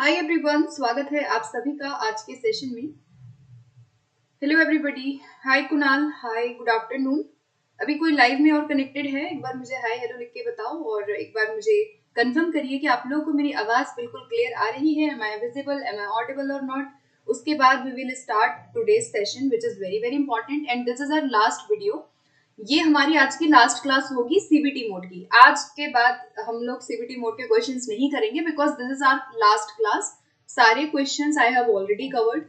Hi everyone, स्वागत है आप सभी का आज के सेशन में। हेलो एवरीबॉडी, हाय कुणाल, हाय गुड आफ्टरनून। अभी कोई लाइव में और कनेक्टेड है? एक बार मुझे हाय हेलो लिख के बताओ और एक बार मुझे कंफर्म करिए कि आप लोगों को मेरी आवाज बिल्कुल क्लियर आ रही है। Am I visible, am I audible और नॉट? उसके बाद we will start today's session which is very very important and this is our last video. ये हमारी आज की लास्ट क्लास होगी सीबीटी मोड की। आज के बाद हम लोग सीबीटी मोड के क्वेश्चंस नहीं करेंगे because this is our last class. सारे questions I have already covered.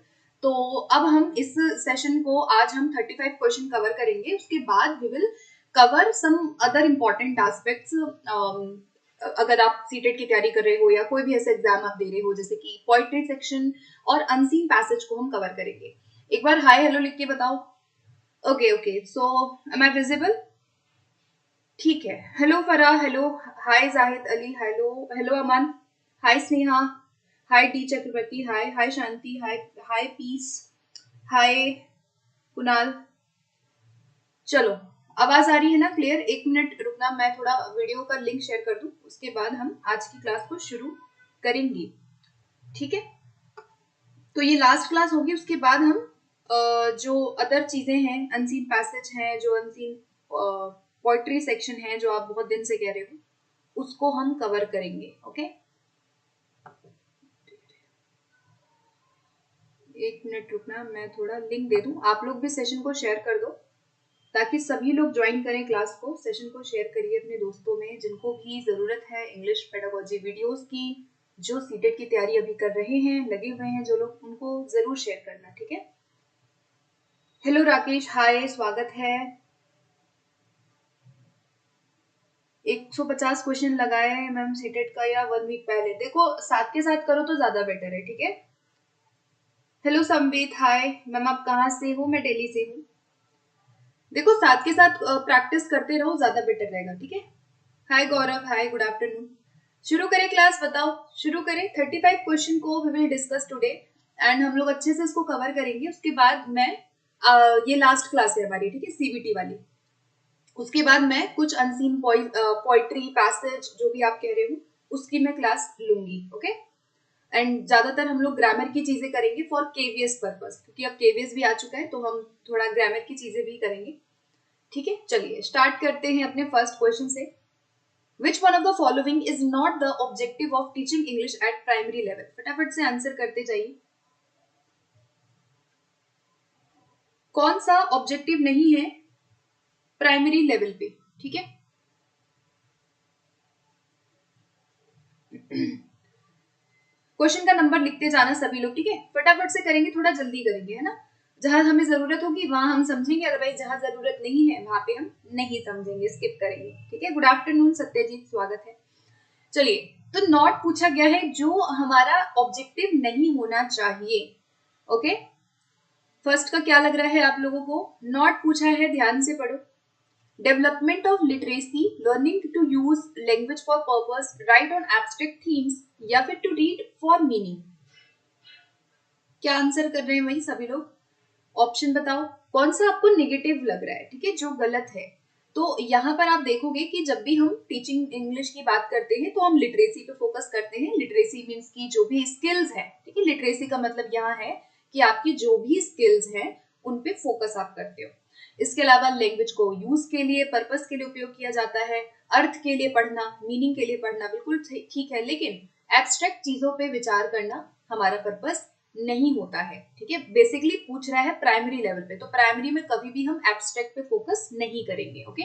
तो अब हम इस सेशन को आज हम 35 क्वेश्चन कवर करेंगे। उसके बाद we will cover some other important aspects. अगर आप सीटेट की तैयारी कर रहे हो या कोई भी ऐसा एग्जाम आप दे रहे हो जैसे कि पोइट्री सेक्शन और अनसीन पैसेज को हम कवर करेंगे। एक बार हाय हेलो लिख के बताओ। Okay, so am I visible? ठीक है। Hello Farah, hello, hi Zahid Ali, hello hello Aman, hi Sneha, hi T Chakravarti, hi hi Shanti, hi hi Peace, hi Kunal. चलो, आवाज आ रही है ना क्लियर? एक मिनट रुकना, मैं थोड़ा वीडियो का लिंक शेयर कर दूं, उसके बाद हम आज की क्लास को शुरू करेंगे। ठीक है, तो ये लास्ट क्लास होगी। उसके बाद हम जो अदर चीजें हैं, अनसीन पैसेज हैं, जो अनसीन पोइट्री सेक्शन है जो आप बहुत दिन से कह रहे हो, उसको हम कवर करेंगे। ओके, एक मिनट रुकना, मैं थोड़ा लिंक दे दूं। आप लोग भी सेशन को शेयर कर दो ताकि सभी लोग ज्वाइन करें क्लास को। सेशन को शेयर करिए अपने दोस्तों में जिनको भी जरूरत है इंग्लिश पेडागोजी वीडियोस की, जो सीटेट की तैयारी अभी कर रहे हैं, लगे हुए हैं जो लोग, उनको जरूर शेयर करना। ठीक है। हेलो राकेश, हाय, स्वागत है। 150 क्वेश्चन लगाए हैं मैम सीटेट का, या 1 वीक पहले? देखो, साथ के साथ करो तो ज्यादा बेटर है। ठीक है। हेलो संबित, हाय मैम, आप कहाँ से हो? मैं दिल्ली से हूँ। देखो, साथ के साथ प्रैक्टिस करते रहो, ज्यादा बेटर रहेगा। ठीक है। Hi Gaurav, hi good afternoon. शुरू करें क्लास? बताओ, शुरू करें। 35 क्वेश्चन को we will discuss today and हम लोग अच्छे से इसको कवर करेंगे। उसके बाद मैं ये लास्ट क्लास है हमारी, ठीक है, सीबीटी वाली। उसके बाद मैं कुछ अनसीन पोइट्री पैसेज जो भी आप कह रहे हो उसकी मैं क्लास लूंगी। ओके, एंड ज्यादातर हम लोग ग्रामर की चीजें करेंगे फॉर केवीएस पर्पस, क्योंकि अब केवीएस भी आ चुका है तो हम थोड़ा ग्रामर की चीजें भी करेंगे। ठीक है, चलिए स्टार्ट करते हैं अपने फर्स्ट क्वेश्चन से। Which one of the following is not the objective of teaching English at primary level? फटाफट से आंसर करते जाइए। कौन सा ऑब्जेक्टिव नहीं है प्राइमरी लेवल पे? ठीक है, क्वेश्चन का नंबर लिखते जाना सभी लोग। ठीक है, फटाफट से करेंगे, थोड़ा जल्दी करेंगे, है ना। जहां हमें जरूरत होगी वहां हम समझेंगे, अदरवाइज जहां जरूरत नहीं है वहां पे हम नहीं समझेंगे, स्किप करेंगे। ठीक है। गुड आफ्टरनून सत्यजीत, स्वागत है। चलिए, तो नॉट पूछा गया है जो हमारा ऑब्जेक्टिव नहीं होना चाहिए। ओके, फर्स्ट का क्या लग रहा है आप लोगों को? नॉट पूछा है, ध्यान से पढ़ो। Development of literacy, learning to use language for purpose, write on abstract themes, या फिर टू रीड फॉर मीनिंग। क्या आंसर कर रहे हैं वही सभी लोग? ऑप्शन बताओ, कौन सा आपको नेगेटिव लग रहा है, ठीक है, जो गलत है। तो यहाँ पर आप देखोगे कि जब भी हम टीचिंग इंग्लिश की बात करते हैं तो हम लिटरेसी पे फोकस करते हैं। लिटरेसी मीन्स की जो भी स्किल्स है, ठीक है। लिटरेसी का मतलब यहाँ है कि आपकी जो भी स्किल्स हैं उन पे फोकस आप करते हो। इसके अलावा लैंग्वेज को यूज के लिए, पर्पस के लिए उपयोग किया जाता है। अर्थ के लिए पढ़ना, मीनिंग के लिए पढ़ना बिल्कुल ठीक है, लेकिन एब्स्ट्रैक्ट चीजों पे विचार करना हमारा पर्पस नहीं होता है। ठीक है, बेसिकली पूछ रहा है प्राइमरी लेवल पे, तो प्राइमरी में कभी भी हम एब्स्ट्रैक्ट पे फोकस नहीं करेंगे। ओके,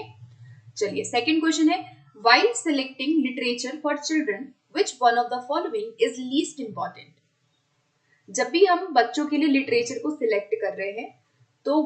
चलिए सेकंड क्वेश्चन है, while selecting literature for children which one of the following is least important? जब भी हम बच्चों के लिए लिटरेचर को सिलेक्ट कर रहे हैं तो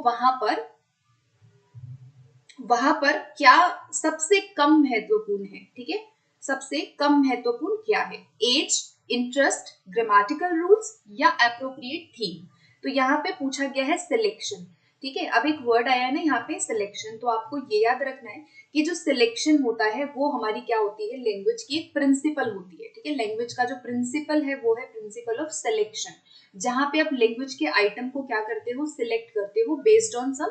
वहां पर क्या सबसे कम महत्वपूर्ण है? ठीक है, सबसे कम महत्वपूर्ण क्या है? एज, इंटरेस्ट, ग्रामेटिकल रूल्स या एप्रोप्रिएट थीम? तो यहाँ पे पूछा गया है सिलेक्शन। ठीक है, अब एक वर्ड आया है ना यहाँ पे, सिलेक्शन। तो आपको ये याद रखना है कि जो सिलेक्शन होता है वो हमारी क्या होती है? लैंग्वेज की एक प्रिंसिपल होती है। ठीक है, लैंग्वेज का जो प्रिंसिपल है वो है प्रिंसिपल ऑफ सिलेक्शन, जहां पे आप लैंग्वेज के आइटम को क्या करते हो? सिलेक्ट करते हो बेस्ड ऑन सम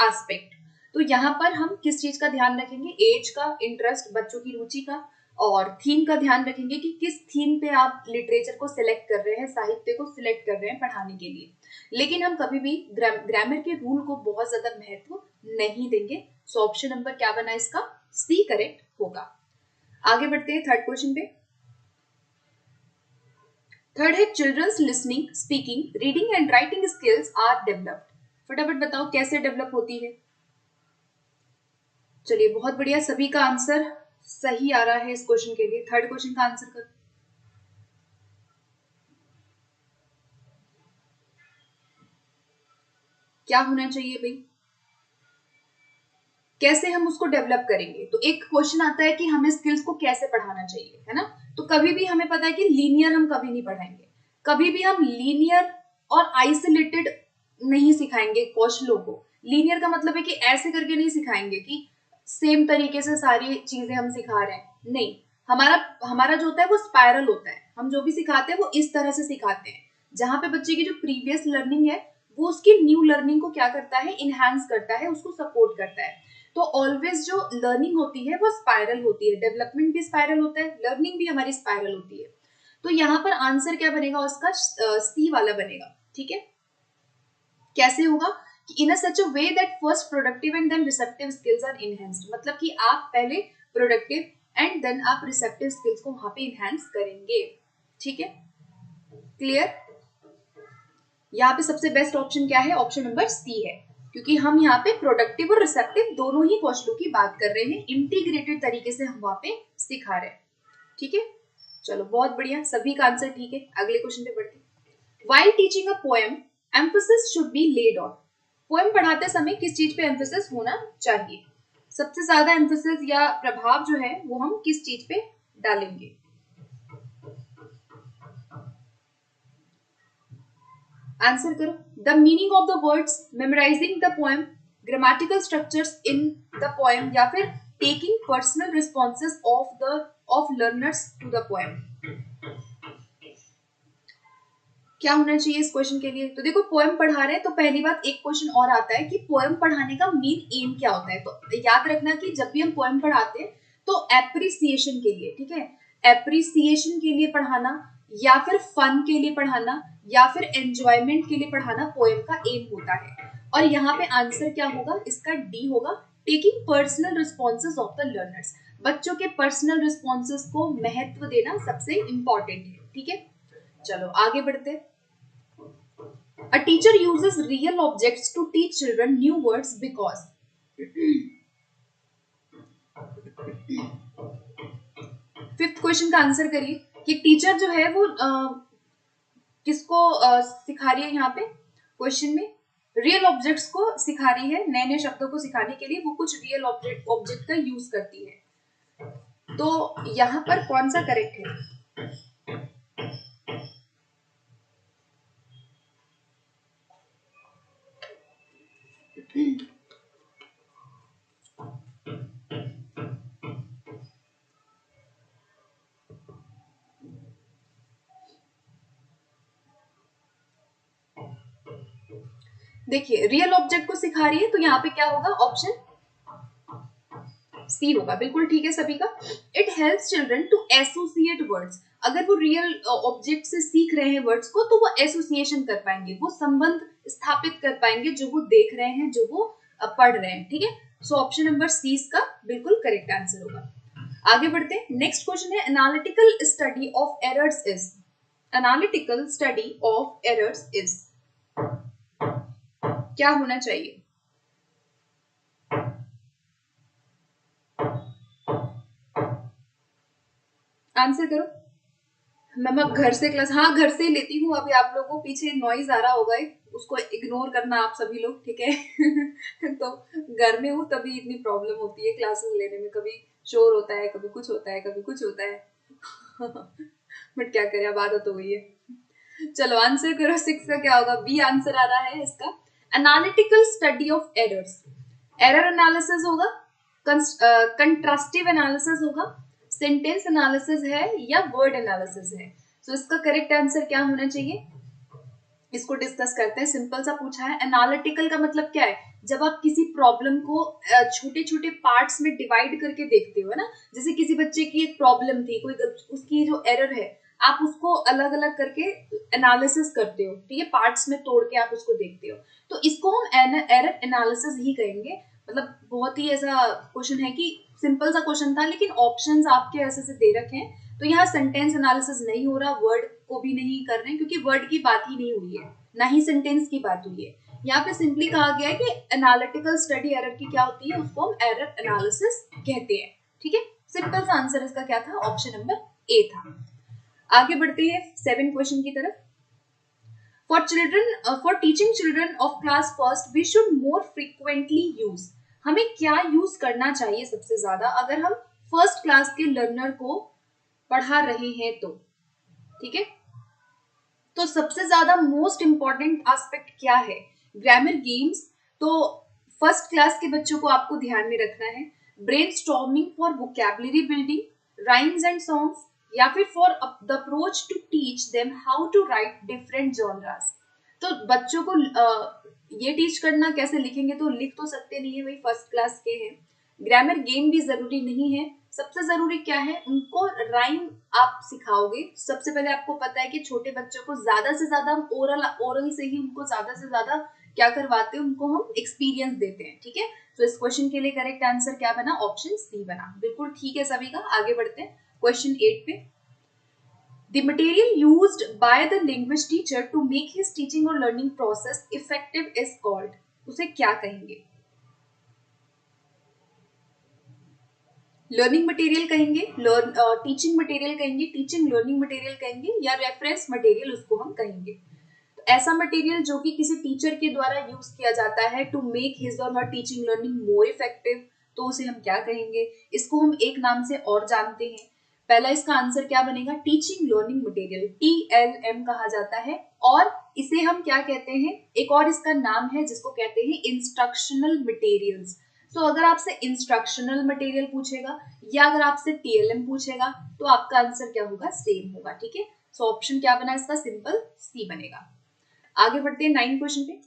एस्पेक्ट। तो यहाँ पर हम किस चीज का ध्यान रखेंगे? एज का, इंटरेस्ट, बच्चों की रुचि का, और थीम का ध्यान रखेंगे कि किस थीम पे आप लिटरेचर को सिलेक्ट कर रहे हैं, साहित्य को सिलेक्ट कर रहे हैं पढ़ाने के लिए। लेकिन हम कभी भी ग्रामर के रूल को बहुत ज्यादा महत्व नहीं देंगे। सो ऑप्शन नंबर क्या बना इसका, सी करेक्ट होगा। आगे बढ़ते हैं थर्ड क्वेश्चन पे। थर्ड है children's listening, speaking, reading and writing skills are developed. फटाफट बताओ कैसे डेवलप होती है। चलिए बहुत बढ़िया, सभी का आंसर सही आ रहा है इस क्वेश्चन के लिए। थर्ड क्वेश्चन का आंसर करो। क्या होना चाहिए भाई, कैसे हम उसको डेवलप करेंगे। तो एक क्वेश्चन आता है कि हमें स्किल्स को कैसे पढ़ाना चाहिए, है ना। तो कभी भी हमें पता है कि लीनियर हम कभी नहीं पढ़ाएंगे, कभी भी हम लीनियर और आइसोलेटेड नहीं सिखाएंगे कौशलों को। लीनियर का मतलब है कि ऐसे करके नहीं सिखाएंगे कि सेम तरीके से सारी चीजें हम सिखा रहे हैं, नहीं। हमारा हमारा जो होता है वो स्पाइरल होता है। हम जो भी सिखाते हैं वो इस तरह से सिखाते हैं जहां पे बच्चे की जो प्रीवियस लर्निंग है वो उसकी न्यू लर्निंग को क्या करता है, इनहैंस करता है, उसको सपोर्ट करता है। तो ऑलवेज जो लर्निंग होती है वो स्पाइरल होती है, डेवलपमेंट भी स्पाइरल होता है, लर्निंग भी हमारी स्पाइरल होती है। तो यहाँ पर आंसर क्या बनेगा उसका, सी वाला बनेगा। ठीक है, कैसे होगा कि in such a way that first productive and then receptive skills are enhanced. मतलब कि आप पहले प्रोडक्टिव एंड देन आप रिसेप्टिव स्किल्स को वहां पे इनहेंस करेंगे। ठीक है, क्लियर। यहाँ पे सबसे बेस्ट ऑप्शन क्या है, ऑप्शन नंबर सी है, क्योंकि हम यहाँ पे प्रोडक्टिव और रिसेप्टिव दोनों ही कौशलों की बात कर रहे हैं, इंटीग्रेटेड तरीके से हम वहां पे सिखा रहे हैं। ठीक है, चलो बहुत बढ़िया, सभी का आंसर ठीक है। अगले क्वेश्चन पे बढ़ते हैं। While teaching a poem emphasis should be laid on. Poem पढ़ाते समय किस चीज पे एम्फेसिस होना चाहिए, सबसे ज्यादा एम्फेसिस या प्रभाव जो है वो हम किस चीज पे डालेंगे। आंसर करो। The meaning of the words, memorising the poem, grammatical structures in the poem, या फिर taking personal responses of learners to the poem. क्या होना चाहिए इस क्वेश्चन के लिए। तो देखो पोएम पढ़ा रहे हैं तो पहली बात एक क्वेश्चन और आता है कि पोएम पढ़ाने का मेन एम क्या होता है। तो याद रखना कि जब भी हम पोएम पढ़ाते हैं तो एप्रिसिएशन के लिए, ठीक है, एप्रिसिएशन के लिए पढ़ाना या फिर फन के लिए पढ़ाना या फिर एंजॉयमेंट के लिए पढ़ाना पोएम का एम होता है। और यहाँ पे आंसर क्या होगा, इसका डी होगा, taking personal responses of the learners. बच्चों के पर्सनल रिस्पॉन्सेज को महत्व देना सबसे इंपॉर्टेंट है। ठीक है, चलो आगे बढ़ते हैं। A teacher uses real objects to teach children new words because fifth question का आंसर करिए कि टीचर जो है वो किसको सिखा रही है। यहाँ पे क्वेश्चन में रियल ऑब्जेक्ट्स को सिखा रही है, नए नए शब्दों को सिखाने के लिए वो कुछ रियल ऑब्जेक्ट का यूज करती है। तो यहाँ पर कौन सा करेक्ट है, देखिए रियल ऑब्जेक्ट को सिखा रही है तो यहाँ पे क्या होगा, ऑप्शन सी होगा। बिल्कुल ठीक है सभी का। It helps children to associate words. अगर वो रियल ऑब्जेक्ट से सीख रहे हैं वर्ड्स को तो वो एसोसिएशन कर पाएंगे, वो संबंध स्थापित कर पाएंगे जो वो देख रहे हैं, जो वो पढ़ रहे हैं। ठीक है, सो ऑप्शन नंबर सी इसका बिल्कुल करेक्ट आंसर होगा। आगे बढ़ते हैं। नेक्स्ट क्वेश्चन है analytical study of errors is. Analytical study of errors is क्या होना चाहिए। आंसर करो। मैम अब घर से क्लास, हाँ घर से ही लेती हूँ। अभी आप लोगों को पीछे नॉइज आ रहा होगा, उसको इग्नोर करना आप सभी लोग, ठीक है। तो घर में हूँ तभी इतनी प्रॉब्लम होती है क्लासेस लेने में, कभी शोर होता है, कभी कुछ होता है, कभी कुछ होता है। बट क्या करें, अब आदत हो गई है। चलो आंसर करो, 6 का क्या होगा, बी आंसर आ रहा है इसका। Analytical study of errors, error analysis होगा, कंट्रास्टिव एनालिसिस होगा, सेंटेंस एनालिसिस है या वर्ड एनालिसिस है। सो इसका करेक्ट आंसर क्या होना चाहिए, इसको डिस्कस करते हैं। सिंपल सा पूछा है। एनालिटिकल का मतलब क्या है? जब आप किसी प्रॉब्लम को छोटे छोटे पार्ट्स में डिवाइड करके देखते हो, है ना। जैसे किसी बच्चे की एक प्रॉब्लम थी, कोई उसकी जो एरर है, आप उसको अलग अलग करके एनालिसिस करते हो, ठीक है, पार्ट्स में तोड़ के आप उसको देखते हो। तो इसको हम एरर एनालिसिस ही कहेंगे। मतलब बहुत ही ऐसा क्वेश्चन है कि सिंपल सा क्वेश्चन था, लेकिन ऑप्शंस आपके ऐसे से दे रखे हैं। तो यहाँ सेंटेंस एनालिसिस नहीं हो रहा, वर्ड को भी नहीं कर रहे हैं, क्योंकि वर्ड की बात ही नहीं हुई है, ना ही सेंटेंस की बात हुई है। यहाँ पे सिंपली कहा गया है कि एनालिटिकल स्टडी एरर की क्या होती है, उसको हम एरर एनालिसिस कहते हैं, ठीक है। सिंपल सा आंसर इसका क्या था? ऑप्शन नंबर ए था। आगे बढ़ते हैं 7 क्वेश्चन की तरफ। For teaching children of class first, we should more frequently use. हमें क्या यूज करना चाहिए सबसे ज्यादा अगर हम फर्स्ट क्लास के लर्नर को पढ़ा रहे हैं तो, ठीक है। तो सबसे ज्यादा मोस्ट इंपॉर्टेंट एस्पेक्ट क्या है? Grammar games. तो फर्स्ट क्लास के बच्चों को आपको ध्यान में रखना है। Brainstorming for vocabulary building, rhymes and songs, या फिर for the approach to teach them how to write different genres. तो बच्चों को ये टीच करना कैसे लिखेंगे, तो लिख तो सकते नहीं है, वही फर्स्ट क्लास के हैं। ग्रामर गेम भी जरूरी नहीं है। सबसे जरूरी क्या है, उनको राइम आप सिखाओगे। सबसे पहले आपको पता है कि छोटे बच्चों को ज्यादा से ज्यादा हम ओरल से ही उनको ज्यादा से ज्यादा क्या करवाते हैं, उनको हम एक्सपीरियंस देते हैं, ठीक है। तो इस क्वेश्चन के लिए करेक्ट आंसर क्या बना? ऑप्शन सी बना। बिल्कुल ठीक है सभी का। आगे बढ़ते हैं क्वेश्चन 8 पे। The material used by the language teacher to make his teaching or learning process effective is called. उसे क्या कहेंगे? लर्निंग मटेरियल कहेंगे, टीचिंग मटेरियल कहेंगे, टीचिंग लर्निंग मटेरियल कहेंगे, या रेफरेंस मटेरियल उसको हम कहेंगे। तो ऐसा मटेरियल जो कि किसी टीचर के द्वारा यूज किया जाता है टू मेक हिज और हर टीचिंग लर्निंग मोर इफेक्टिव, तो उसे हम क्या कहेंगे? इसको हम एक नाम से और जानते हैं। पहला इसका आंसर क्या बनेगा? टीचिंग लर्निंग मटेरियल, TLM कहा जाता है। और इसे हम क्या कहते हैं? एक और इसका नाम है जिसको कहते हैं इंस्ट्रक्शनल मटेरियल्स। तो अगर आपसे इंस्ट्रक्शनल मटेरियल पूछेगा या अगर आपसे TLM पूछेगा, तो आपका आंसर क्या होगा? सेम होगा, ठीक है। सो ऑप्शन क्या बना इसका? सिंपल सी बनेगा। आगे बढ़ते हैं 9 क्वेश्चन पे।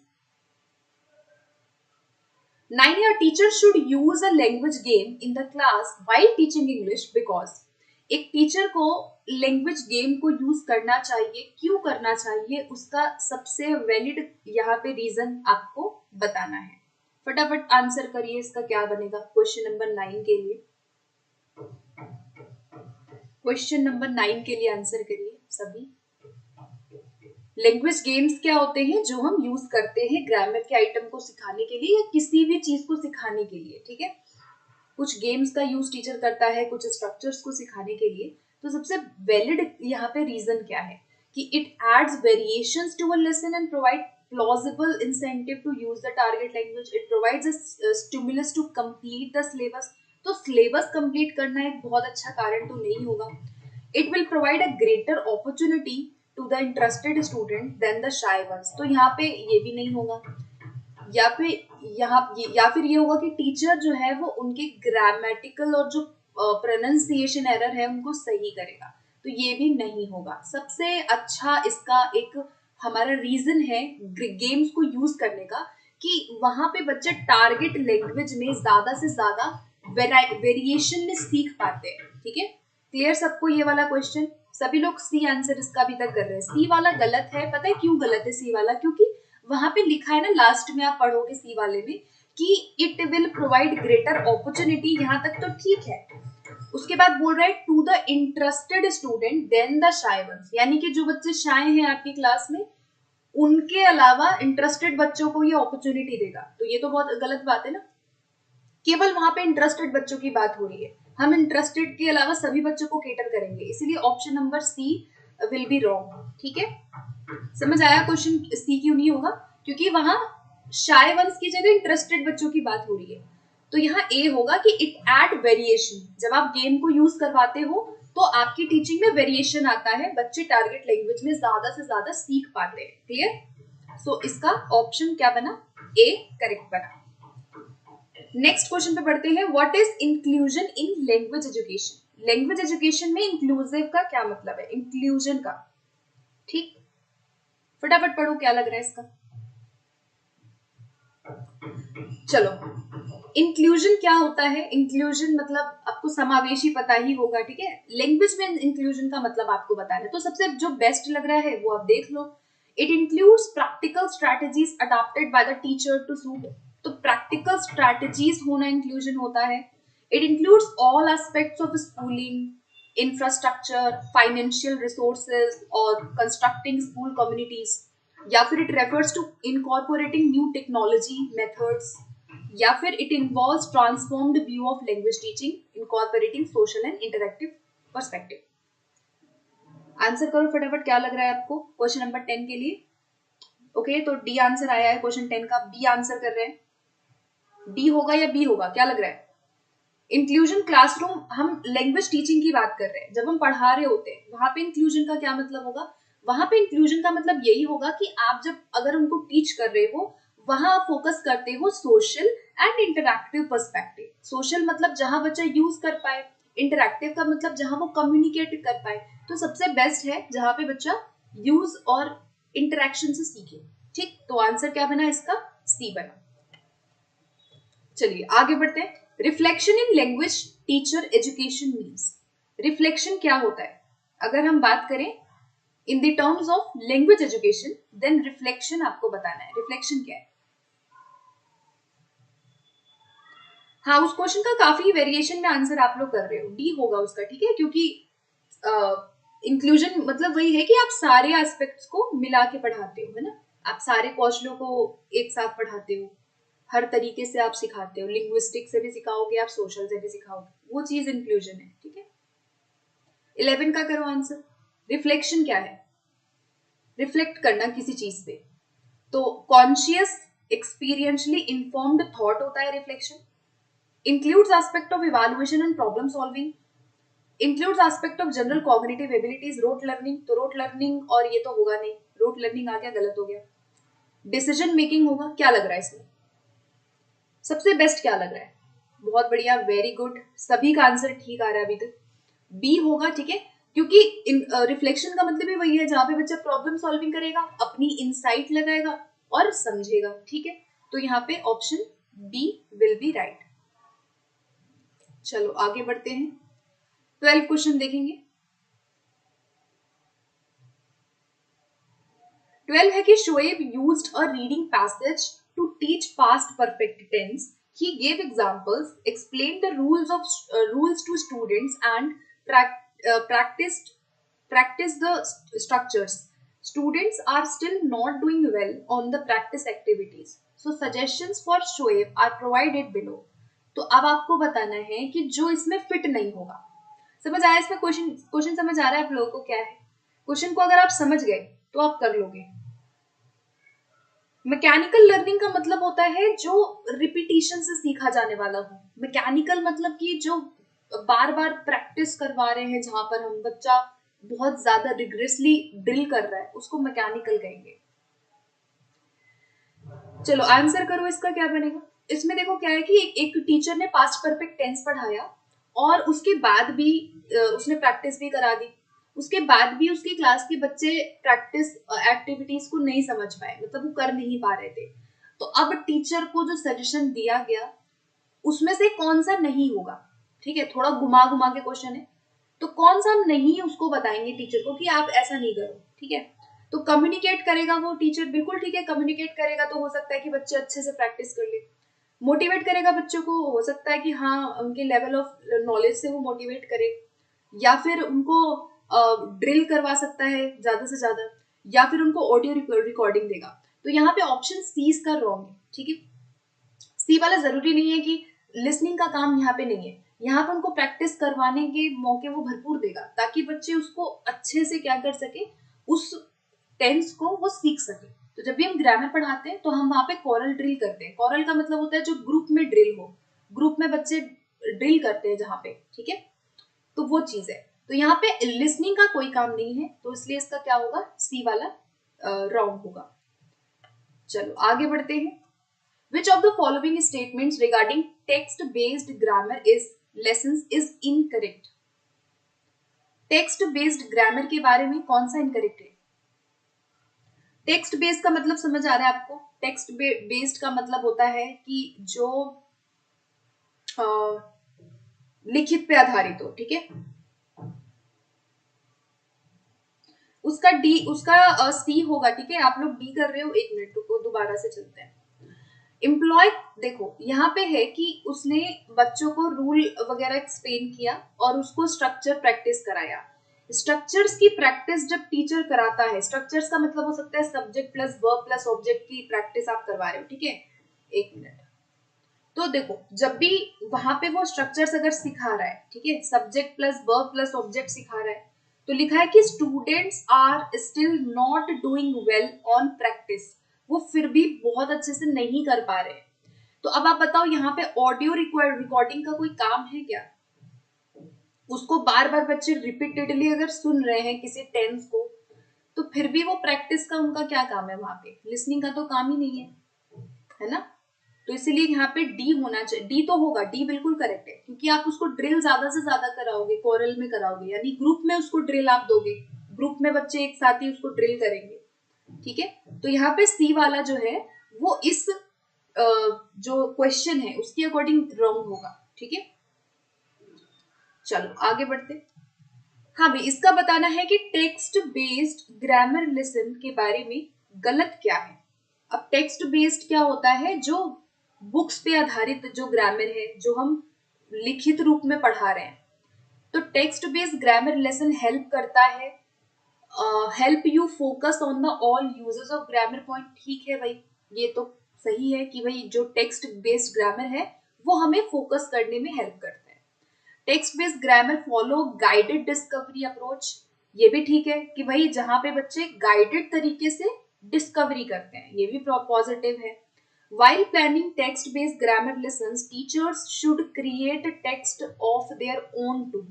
9, your teacher should use a language game in the class while teaching English because एक टीचर को लैंग्वेज गेम को यूज करना चाहिए। क्यों करना चाहिए? उसका सबसे वैलिड यहाँ पे रीजन आपको बताना है। फटाफट आंसर करिए, इसका क्या बनेगा क्वेश्चन नंबर 9 के लिए। क्वेश्चन नंबर 9 के लिए आंसर करिए सभी। लैंग्वेज गेम्स क्या होते हैं? जो हम यूज करते हैं ग्रामर के आइटम को सिखाने के लिए या किसी भी चीज को सिखाने के लिए, ठीक है। कुछ गेम्स का यूज टीचर करता है, कुछ स्ट्रक्चर्स को सिखाने के लिए। तो सबसे वैलिड यहाँ पे रीजन क्या है कि it adds variations to a lesson and provide plausible incentive to use the target language. It provides a stimulus to complete the syllabus. तो syllabus complete करना एक बहुत अच्छा कारण तो नहीं होगा। It will provide a greater opportunity to the interested student than the shy ones. तो यहाँ पे ये भी नहीं होगा। या फिर ये होगा कि टीचर जो है वो उनके ग्रामेटिकल और जो प्रोनाउंसिएशन एरर है उनको सही करेगा, तो ये भी नहीं होगा। सबसे अच्छा इसका एक हमारा रीजन है गेम्स को यूज करने का कि वहां पे बच्चे टारगेट लैंग्वेज में ज्यादा से ज्यादा वेरिएशन में सीख पाते हैं, ठीक है। क्लियर सबको ये वाला क्वेश्चन? सभी लोग सी आंसर इसका अभी तक कर रहे हैं। सी वाला गलत है। पता है क्यों गलत है सी वाला? क्योंकि वहां पे लिखा है ना, लास्ट में आप पढ़ोगे सी वाले में कि it will provide greater opportunity, यहाँ तक तो ठीक है। उसके बाद बोल रहा है to the interested student then the shy ones, यानी कि जो बच्चे शाय हैं आपकी क्लास में उनके अलावा इंटरेस्टेड बच्चों को ये अपॉर्चुनिटी देगा। तो ये तो बहुत गलत बात है ना। केवल वहां पे इंटरेस्टेड बच्चों की बात हो रही है, हम इंटरेस्टेड के अलावा सभी बच्चों को केटर करेंगे, इसीलिए option number C will be wrong, ठीक है। समझ आया क्वेश्चन सी क्यों नहीं होगा? क्योंकि वहां शाय वंस की जगह इंटरेस्टेड बच्चों की बात हो रही है। तो यहाँ ए होगा कि इट एड वेरिएशन। जब आप गेम को यूज करवाते हो तो आपकी टीचिंग में वेरिएशन आता है, बच्चे टारगेट लैंग्वेज में ज्यादा से ज्यादा सीख पाते हैं। क्लियर? सो इसका ऑप्शन क्या बना? ए करेक्ट बना। नेक्स्ट क्वेश्चन पे बढ़ते हैं। What is inclusion in language education? Language education में इंक्लूसिव का क्या मतलब है? इंक्लूजन का, ठीक। फटाफट पढ़ो, क्या लग रहा है इसका। चलो, इंक्लूजन क्या होता है? इंक्लूजन मतलब आपको समावेशी पता ही होगा, ठीक है। लैंग्वेज में इंक्लूजन का मतलब आपको बताना है, तो सबसे जो बेस्ट लग रहा है वो आप देख लो। It includes practical strategies adopted by the teacher to suit. तो प्रैक्टिकल स्ट्रैटेजीज होना इंक्लूजन होता है। It includes all aspects of schooling, infrastructure, financial resources और कंस्ट्रक्टिंग स्कूल कम्युनिटीज। या फिर it refers to incorporating new technology methods. या फिर it involves transformed view of language teaching incorporating social and interactive perspective. Answer करो फटाफट, क्या लग रहा है आपको क्वेश्चन नंबर 10 के लिए। ओके, तो डी आंसर आया है क्वेश्चन 10 का। बी आंसर कर रहे हैं, डी होगा या बी होगा, क्या लग रहा है? इंक्लूजन क्लासरूम, हम लैंग्वेज टीचिंग की बात कर रहे हैं, जब हम पढ़ा रहे होते हैं वहां पे इंक्लूजन का क्या मतलब होगा? वहां पे इंक्लूजन का मतलब यही होगा कि आप जब अगर उनको टीच कर रहे हो, वहां आप फोकस करते हो social and interactive perspective. Social मतलब जहां बच्चा यूज कर पाए, इंटरैक्टिव का मतलब जहां वो कम्युनिकेट कर पाए। तो सबसे बेस्ट है जहां पे बच्चा यूज और इंटरैक्शन से सीखे। ठीक, तो आंसर क्या बना इसका? सी बना। चलिए आगे बढ़ते हैं। Reflection in language teacher education means. Reflection क्या होता है? अगर हम बात करें in the terms of language education, then reflection आपको बताना है। रिफ्लेक्शन क्या है? हाँ, उस क्वेश्चन का काफी वेरिएशन में आंसर आप लोग कर रहे हो, डी होगा उसका, ठीक है, क्योंकि इंक्लूजन मतलब वही है कि आप सारे एस्पेक्ट्स को मिला के पढ़ाते हो, है ना। आप सारे कौशलों को एक साथ पढ़ाते हो, हर तरीके से आप सिखाते हो, लिंग्विस्टिक से भी सिखाओगे, आप सोशल से भी सिखाओगे, वो चीज इंक्लूजन है, ठीक है। 11 का करो आंसर। रिफ्लेक्शन क्या है? रिफ्लेक्ट करना किसी चीज पे, तो कॉन्शियस एक्सपीरियंशली इन्फॉर्म्ड थॉट होता है reflection. Includes aspect of evaluation and problem solving. Includes aspect of general cognitive abilities, rote learning. तो रोट लर्निंग और ये तो होगा नहीं, रोट लर्निंग आ गया, गलत हो गया। डिसीजन मेकिंग होगा, क्या लग रहा है इसमें? सबसे बेस्ट क्या लग रहा है? बहुत बढ़िया, वेरी गुड, सभी का आंसर ठीक आ रहा है अभी तक। बी होगा, ठीक है, क्योंकि रिफ्लेक्शन का मतलब ही वही है जहां पे बच्चा प्रॉब्लम सॉल्विंग करेगा, अपनी इंसाइट लगाएगा और समझेगा, ठीक है। तो यहाँ पे option B will be right. चलो आगे बढ़ते हैं, 12 क्वेश्चन देखेंगे। 12 है कि Shoaib used a reading passage to teach past perfect tense. He gave examples, explained the rules to students, and practiced the structures. Students are still not doing well on the practice activities. So suggestions for Shoaib are provided below. तो अब आपको बताना है कि जो इसमें fit नहीं होगा। समझ आया इसमें? क्वेश्चन समझ आ रहा है आप लोगों को? क्या है क्वेश्चन को अगर आप समझ गए तो आप कर लोगे। मैकेनिकल लर्निंग का मतलब होता है जो रिपीटिशन से सीखा जाने वाला हो। मैकेनिकल मतलब कि जो बार बार प्रैक्टिस करवा रहे हैं, जहां पर हम बच्चा बहुत ज्यादा रिग्रेसली ड्रिल कर रहा है, उसको मैकेनिकल कहेंगे। चलो आंसर करो, इसका क्या बनेगा? इसमें देखो क्या है कि एक टीचर ने पास्ट परफेक्ट टेंस पढ़ाया और उसके बाद भी उसने प्रैक्टिस भी करा दी, उसके बाद भी उसकी क्लास के बच्चे प्रैक्टिस एक्टिविटीज को नहीं समझ पाए, मतलब वो कर नहीं पा रहे थे। तो अब टीचर को जो सजेशन दिया गया उसमें से कौन सा नहीं होगा, ठीक है, थोड़ा घुमा घुमा के क्वेश्चन है, तो कौन सा नहीं उसको बताएंगे टीचर को कि आप ऐसा नहीं करो, ठीक है। तो कम्युनिकेट करेगा वो टीचर, बिल्कुल ठीक है, कम्युनिकेट करेगा तो हो सकता है कि बच्चे अच्छे से प्रैक्टिस कर ले। मोटिवेट करेगा बच्चों को, हो सकता है कि हाँ उनके लेवल ऑफ नॉलेज से वो मोटिवेट करे, या फिर उनको ड्रिल करवा सकता है ज्यादा से ज्यादा, या फिर उनको ऑडियो रिकॉर्डिंग देगा। तो यहाँ पे ऑप्शन सी इसका रॉन्ग है, ठीक है। सी वाला जरूरी नहीं है कि लिसनिंग का काम यहाँ पे नहीं है, यहाँ पे उनको प्रैक्टिस करवाने के मौके वो भरपूर देगा ताकि बच्चे उसको अच्छे से क्या कर सके, उस टेंस को वो सीख सके। तो जब भी हम ग्रामर पढ़ाते हैं तो हम वहां पे कॉरल ड्रिल करते हैं। कॉरल का मतलब होता है जो ग्रुप में ड्रिल हो, ग्रुप में बच्चे ड्रिल करते हैं जहाँ पे, ठीक है, तो वो चीज है। तो यहाँ पे लिसनिंग का कोई काम नहीं है, तो इसलिए इसका क्या होगा, सी वाला रॉन्ग होगा। चलो आगे बढ़ते हैं। Which of the following statements regarding text-based grammar lessons is incorrect? Text-based grammar के बारे में कौन सा incorrect है? टेक्स्ट बेस्ड का मतलब समझ आ रहा है आपको? टेक्स्ट बेस्ड का मतलब होता है कि जो अ, लिखित पे आधारित हो, ठीक है। उसका सी होगा, ठीक है। आप लोग डी कर रहे हो, 1 मिनट रुको, दोबारा से चलते हैं। एम्प्लॉय, देखो यहाँ पे है कि उसने बच्चों को रूल वगैरह एक्सप्लेन किया और उसको स्ट्रक्चर प्रैक्टिस कराया। स्ट्रक्चर्स की प्रैक्टिस जब टीचर कराता है, स्ट्रक्चर्स का मतलब हो सकता है subject plus verb plus object की प्रैक्टिस आप करवा रहे हो, ठीक है। 1 मिनट। तो देखो, जब भी वहां पे वो स्ट्रक्चर्स अगर सिखा रहा है, ठीक है, subject plus verb plus object सिखा रहा है, तो लिखा है कि students are still not doing well on practice, वो फिर भी बहुत अच्छे से नहीं कर पा रहे हैं। तो अब आप बताओ, यहाँ पे ऑडियो रिकॉर्डिंग का कोई काम है क्या? उसको बार बार बच्चे रिपीटेडली अगर सुन रहे हैं किसी टेंस को, तो फिर भी वो प्रैक्टिस का उनका क्या काम है? वहां पे लिसनिंग का तो काम ही नहीं है ना। तो इसीलिए यहाँ पे डी होना चाहिए। डी तो होगा, डी बिल्कुल करेक्ट है, क्योंकि आप उसको ड्रिल ज्यादा से ज्यादा कराओगे, कोरल में कराओगे, यानी ग्रुप में उसको ड्रिल आप दोगे, ग्रुप में बच्चे एक साथ ही उसको ड्रिल करेंगे, ठीक है। तो यहाँ पे सी वाला जो है वो इस जो क्वेश्चन है उसके अकॉर्डिंग रॉन्ग होगा, ठीक है। चलो आगे बढ़ते। हाँ भाई, इसका बताना है कि टेक्स्ट बेस्ड ग्रामर लेसन के बारे में गलत क्या है। अब टेक्स्ट बेस्ड क्या होता है? जो बुक्स पे आधारित जो ग्रामर है, जो हम लिखित रूप में पढ़ा रहे हैं। तो text based grammar lesson help करता है, help you focus on the all uses of grammar point. ठीक है भाई, ये तो सही है कि भाई जो टेक्स्ट बेस्ड ग्रामर है वो हमें फोकस करने में हेल्प करता है। Text based grammar follow guided discovery approach. ये भी ठीक है कि भाई जहां पे बच्चे गाइडेड तरीके से डिस्कवरी करते हैं, ये भी पॉजिटिव है। While planning text-based grammar lessons, teachers should create text of their own too.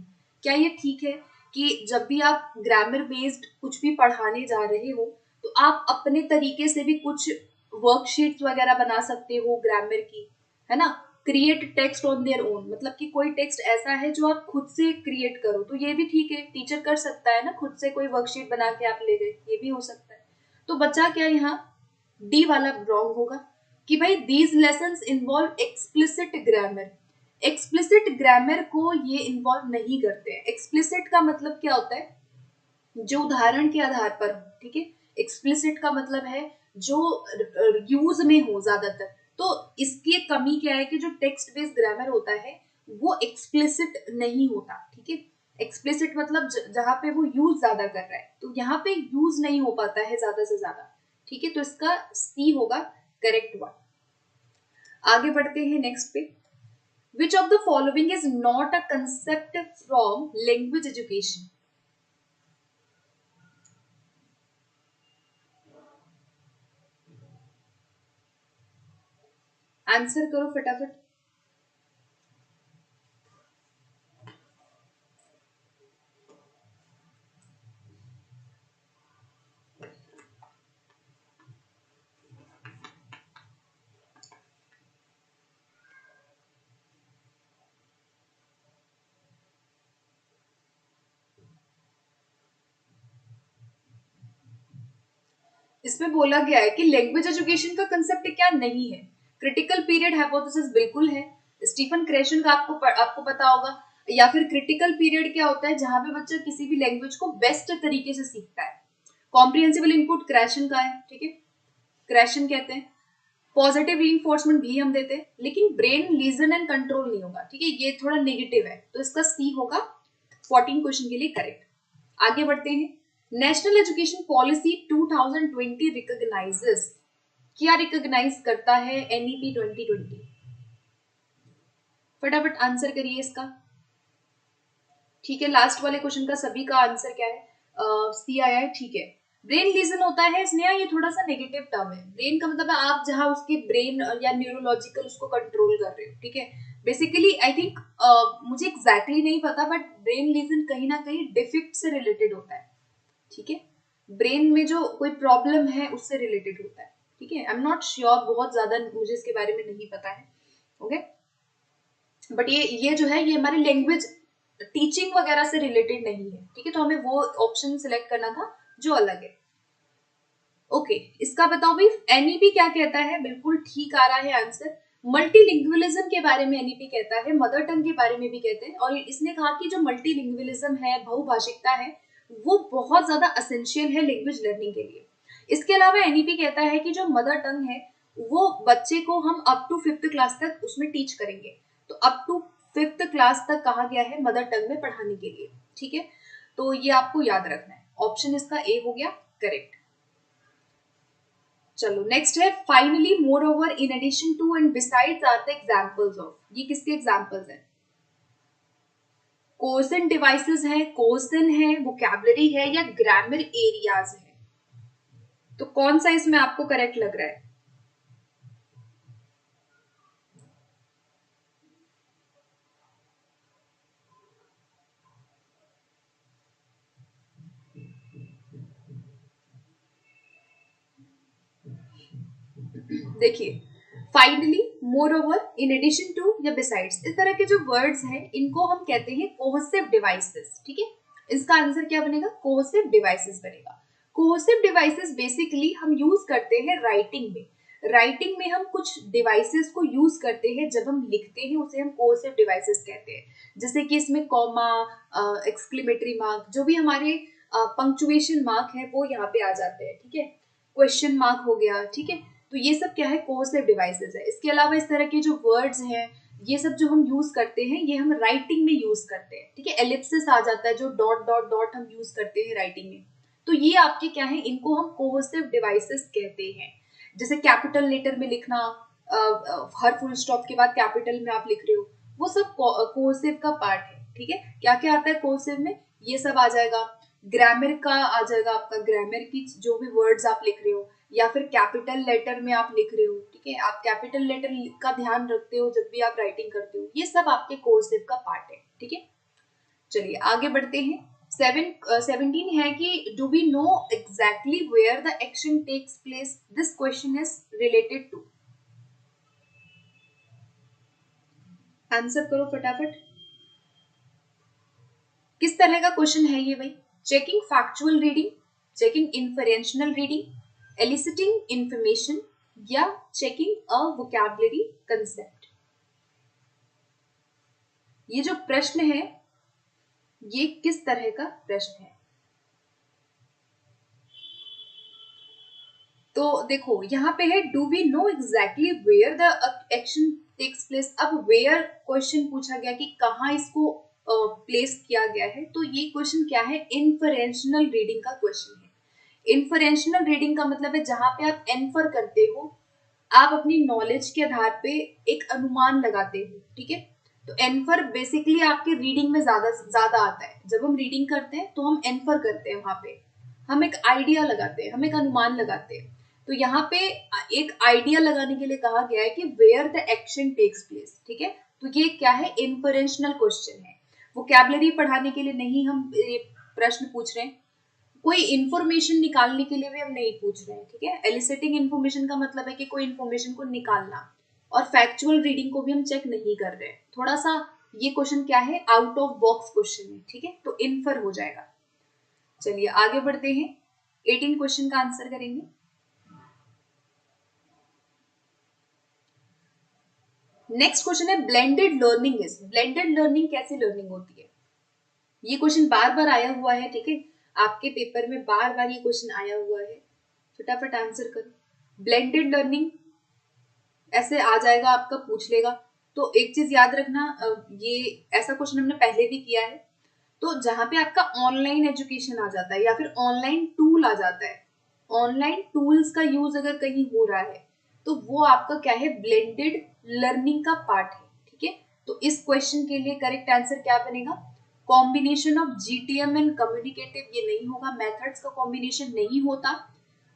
क्या ये ठीक है कि जब भी आप ग्रामर बेस्ड कुछ भी पढ़ाने जा रहे हो, तो आप अपने तरीके से भी कुछ वर्कशीट्स वगैरह बना सकते हो ग्रामर की, है ना। Create text on their own, मतलब कि कोई टेक्स्ट ऐसा है जो आप खुद से क्रिएट करो, तो ये भी ठीक है, टीचर कर सकता है ना, खुद से कोई वर्कशीट बना के आप ले गए, ये भी हो सकता है। तो बच्चा क्या यहाँ डी वाला रॉन्ग होगा कि भाई these lessons involve explicit grammar. Explicit grammar को ये इन्वॉल्व नहीं करते हैं। एक्सप्लिसिट का मतलब क्या होता है? जो उदाहरण के आधार पर हो, ठीक है। एक्सप्लिसिट का मतलब है जो यूज में हो ज्यादातर। तो इसकी कमी क्या है कि जो टेक्स्ट बेस्ड ग्रामर होता है वो एक्सप्लिसिट नहीं होता, ठीक है। एक्सप्लिसिट मतलब जहां पे वो यूज ज्यादा कर रहा है, तो यहाँ पे यूज नहीं हो पाता है ज्यादा से ज्यादा, ठीक है। तो इसका सी होगा करेक्ट वन। आगे बढ़ते हैं नेक्स्ट पे। Which of the following is not a concept from language education? Answer करो फटाफट। इसमें बोला गया है कि लैंग्वेज एजुकेशन का कंसेप्ट क्या नहीं है। क्रिटिकल पीरियड हाइपोथेसिस बिल्कुल है, स्टीफन क्रेशन का आपको पता होगा। या फिर क्रिटिकल पीरियड क्या होता है? जहां पे बच्चा किसी भी लैंग्वेज को बेस्ट तरीके से सीखता है। कॉम्प्रिहेंसिबल इनपुट क्रेशन का है, ठीक है, क्रेशन कहते हैं। पॉजिटिव रीइंफोर्समेंट भी हम देते हैं, लेकिन ब्रेन लीजन एंड कंट्रोल नहीं होगा, ठीक है, ये थोड़ा नेगेटिव है, तो इसका सी होगा 14 क्वेश्चन के लिए करेक्ट। आगे बढ़ते हैं। नेशनल एजुकेशन पॉलिसी 2020 रिकॉग्नाइजेस, क्या रिकॉग्नाइज करता है एनईपी 2020? फटाफट आंसर करिए इसका। ठीक है, लास्ट वाले क्वेश्चन का सभी का आंसर क्या है? सी आया है, ठीक है। ब्रेन लीजन होता है स्नेहा, ये थोड़ा सा नेगेटिव टर्म है। ब्रेन का मतलब है आप जहां उसके ब्रेन या न्यूरोलॉजिकल उसको कंट्रोल कर रहे हो, ठीक है। बेसिकली आई थिंक मुझे एग्जैक्टली नहीं पता, बट ब्रेन लीजन कहीं ना कहीं डिफेक्ट से रिलेटेड होता है, ठीक है। ब्रेन में जो कोई प्रॉब्लम है उससे रिलेटेड होता है, ठीक है। आई एम नॉट श्योर, बहुत ज्यादा मुझे इसके बारे में नहीं पता है, ओके। बट ये जो है ये हमारे लैंग्वेज टीचिंग वगैरह से रिलेटेड नहीं है, ठीक है। तो हमें वो ऑप्शन सिलेक्ट करना था जो अलग है, ओके, इसका बताओ भाई, एनईपी क्या कहता है? बिल्कुल ठीक आ रहा है आंसर। मल्टीलिंगुअलिज्म के बारे में एनईपी कहता है, मदर टंग के बारे में भी कहते हैं, और इसने कहा कि जो मल्टीलिंगुअलिज्म है, बहुभाषिकता है, वो बहुत ज्यादा असेंशियल है लैंग्वेज लर्निंग के लिए। इसके अलावा एनईपी कहता है कि जो मदर टंग है वो बच्चे को हम अप टू 5th क्लास तक उसमें टीच करेंगे। तो अप टू 5th क्लास तक कहा गया है मदर टंग में पढ़ाने के लिए, ठीक है। तो ये आपको याद रखना है। ऑप्शन इसका ए हो गया करेक्ट। चलो नेक्स्ट है, finally, moreover, in addition to and besides are the examples of. ये किसके एग्जांपल्स हैं? कोर्सन डिवाइसेस है, कोर्सन है, वोकैबुलरी है, या ग्रामर एरियाज है? तो कौन सा इसमें आपको करेक्ट लग रहा है? देखिए, finally, moreover, in addition to, या बिसाइड्स, इस तरह के जो वर्ड्स हैं इनको हम कहते हैं कोहेसिव डिवाइसेस, ठीक है। इसका आंसर क्या बनेगा? कोहेसिव डिवाइसेस बनेगा। कोहेसिव डिवाइसेस बेसिकली हम यूज करते हैं राइटिंग में। राइटिंग में हम कुछ डिवाइसेस को यूज करते हैं, जब हम लिखते हैं उसे हम कोहेसिव डिवाइसेस कहते हैं। जैसे कि इसमें कॉमा, एक्सक्लेमेटरी मार्क, जो भी हमारे पंक्चुएशन मार्क है वो यहाँ पे आ जाते हैं, ठीक है। क्वेश्चन मार्क हो गया, ठीक है। तो ये सब क्या है? कोहेसिव डिवाइसेस है। इसके अलावा इस तरह के जो वर्ड्स हैं, ये सब जो हम यूज करते हैं, ये हम राइटिंग में यूज करते हैं, ठीक है। एलिप्सिस आ जाता है, जो डॉट डॉट डॉट हम यूज करते हैं राइटिंग में। तो ये आपके क्या है? इनको हम कोहेसिव डिवाइसेस कहते हैं। जैसे कैपिटल लेटर में लिखना, हर फुल स्टॉप के बाद कैपिटल में आप लिख रहे हो, वो सब कोहेसिव का पार्ट है, ठीक है। क्या क्या आता है कोहेसिव में? ये सब आ जाएगा। ग्रामर का आ जाएगा आपका, ग्रामर की जो भी वर्ड्स आप लिख रहे हो, या फिर कैपिटल लेटर में आप लिख रहे हो, ठीक है। आप कैपिटल लेटर का ध्यान रखते हो जब भी आप राइटिंग करते हो, ये सब आपके कोर्सिव का पार्ट है, ठीक है। चलिए आगे बढ़ते हैं। 17 है कि do we know exactly where the action takes place? This question is related to. Answer करो फटाफट। किस तरह का क्वेश्चन है ये भाई? Checking factual reading, checking inferential reading, eliciting information, या चेकिंग अ वोकैबुलरी कंसेप्ट? ये जो प्रश्न है ये किस तरह का प्रश्न है? तो देखो यहाँ पे है, do we know exactly where the action takes place. अब वेयर क्वेश्चन पूछा गया कि कहाँ इसको प्लेस किया गया है, तो ये क्वेश्चन क्या है? इन्फरेंशनल रीडिंग का क्वेश्चन है। इन्फरेंशनल रीडिंग का मतलब है जहां पे आप इन्फर करते हो, आप अपनी नॉलेज के आधार पे एक अनुमान लगाते हो, ठीक है। तो एनफर बेसिकली आपके रीडिंग में ज्यादा ज्यादा आता है। जब हम रीडिंग करते हैं तो हम एनफर करते हैं, वहां पे हम एक आइडिया लगाते हैं, हम एक अनुमान लगाते हैं। तो यहाँ पे एक आइडिया लगाने के लिए कहा गया है कि where the action takes place, ठीक है। तो ये क्या है? इन्फरेंशनल क्वेश्चन है। वोकैबुलरी पढ़ाने के लिए नहीं हम ये प्रश्न पूछ रहे हैं, कोई इंफॉर्मेशन निकालने के लिए भी हम नहीं पूछ रहे हैं, ठीक है। एलिसिटिंग इंफॉर्मेशन का मतलब है कि कोई इंफॉर्मेशन को निकालना, और फैक्चुअल रीडिंग को भी हम चेक नहीं कर रहे हैं। थोड़ा सा ये क्वेश्चन क्या है? आउट ऑफ बॉक्स क्वेश्चन है, ठीक है। तो इन्फर हो जाएगा। चलिए आगे बढ़ते हैं, 18 क्वेश्चन का आंसर करेंगे। नेक्स्ट क्वेश्चन है, blended learning is. Blended learning कैसी लर्निंग होती है? ये क्वेश्चन बार बार आया हुआ है, ठीक है। आपके पेपर में बार बार ये क्वेश्चन आया हुआ है, फटाफट आंसर करो। ब्लेंडेड लर्निंग ऐसे आ जाएगा आपका, पूछ लेगा। तो एक चीज याद रखना, ये ऐसा क्वेश्चन हमने पहले भी किया है। तो जहां पे आपका ऑनलाइन एजुकेशन आ जाता है, या फिर ऑनलाइन टूल आ जाता है, ऑनलाइन टूल्स का यूज अगर कहीं हो रहा है, तो वो आपका क्या है? ब्लेंडेड लर्निंग का पार्ट है, ठीक है। तो इस क्वेश्चन के लिए करेक्ट आंसर क्या बनेगा? Combination of GTM and communicative, ये नहीं होगा, मेथड्स का कॉम्बिनेशन नहीं होता।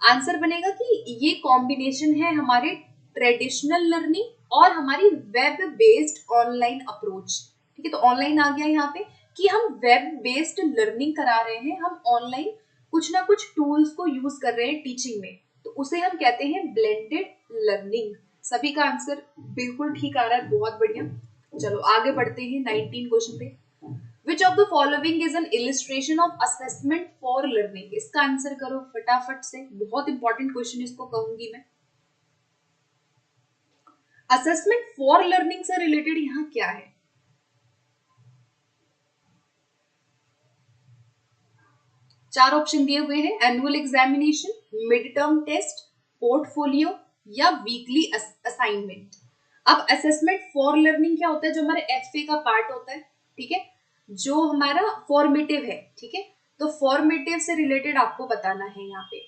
आंसर बनेगा कि ये कॉम्बिनेशन है हमारे ट्रेडिशनल लर्निंग और हमारी वेब बेस्ड ऑनलाइन अप्रोच, ठीक है। तो ऑनलाइन आ गया यहाँ पे कि हम वेब बेस्ड लर्निंग करा रहे हैं, हम ऑनलाइन कुछ ना कुछ टूल्स को यूज कर रहे हैं टीचिंग में, तो उसे हम कहते हैं ब्लेंडेड लर्निंग। सभी का आंसर बिल्कुल ठीक आ रहा है, बहुत बढ़िया। चलो आगे बढ़ते हैं 19 क्वेश्चन पे। Which of the following is an illustration of assessment for learning? इसका आंसर करो फटाफट से, बहुत इंपॉर्टेंट क्वेश्चन इसको कहूंगी मैं। असेसमेंट फॉर लर्निंग से रिलेटेड यहाँ क्या है? चार ऑप्शन दिए हुए हैं, annual examination, mid term test, portfolio या वीकली असाइनमेंट। अब असेसमेंट फॉर लर्निंग क्या होता है? जो हमारे एफए का पार्ट होता है, ठीक है, जो हमारा फॉर्मेटिव है, ठीक है, तो फॉर्मेटिव से रिलेटेड आपको बताना है। यहाँ पे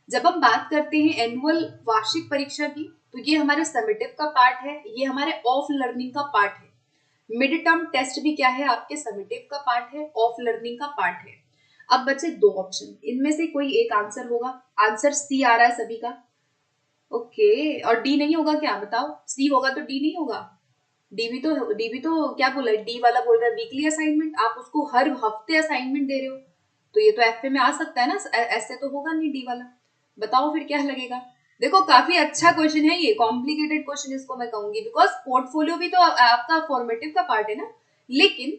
जब हम बात करते हैं एनुअल वार्षिक परीक्षा की, तो ये हमारे समेटिव का पार्ट है, ये हमारे ऑफ लर्निंग का पार्ट है। मिड टर्म टेस्ट भी क्या है? आपके समेटिव का पार्ट है, ऑफ लर्निंग का पार्ट है। अब बचे दो ऑप्शन, इनमें से कोई एक आंसर होगा। आंसर सी आ रहा है सभी का, ओके, और डी नहीं होगा क्या? बताओ, सी होगा तो डी नहीं होगा? डी भी तो क्या बोला है? डी वाला बोल रहा है वीकली असाइनमेंट, आप उसको हर हफ्ते असाइनमेंट दे रहे हो, तो ये तो एफए में आ सकता है ना, ऐसे तो होगा नहीं डी वाला। बताओ फिर क्या लगेगा? देखो काफी अच्छा क्वेश्चन है ये, कॉम्प्लिकेटेड क्वेश्चन इसको मैं कहूंगी, बिकॉज पोर्टफोलियो भी तो आपका फॉर्मेटिव का पार्ट है ना। लेकिन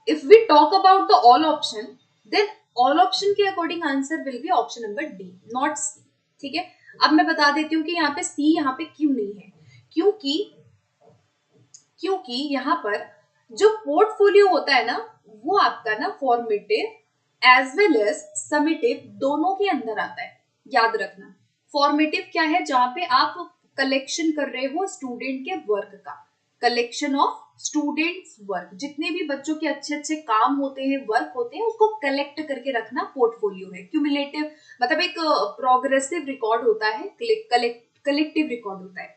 if we talk about the all option, then all option के according answer will be option number D, not C. ठीक है, अब मैं बता देती हूँ कि यहाँ पे सी यहाँ पे क्यों नहीं है। क्योंकि यहाँ पर जो पोर्टफोलियो होता है ना, वो आपका ना formative as well as summative दोनों के अंदर आता है। याद रखना, फॉर्मेटिव क्या है? जहां पे आप कलेक्शन कर रहे हो स्टूडेंट के वर्क का, कलेक्शन ऑफ स्टूडेंट्स वर्क, जितने भी बच्चों के अच्छे अच्छे काम होते हैं, वर्क होते हैं, उसको कलेक्ट करके रखना पोर्टफोलियो है। क्यूमुलेटिव मतलब एक प्रोग्रेसिव रिकॉर्ड होता है, कलेक्टिव रिकॉर्ड होता है।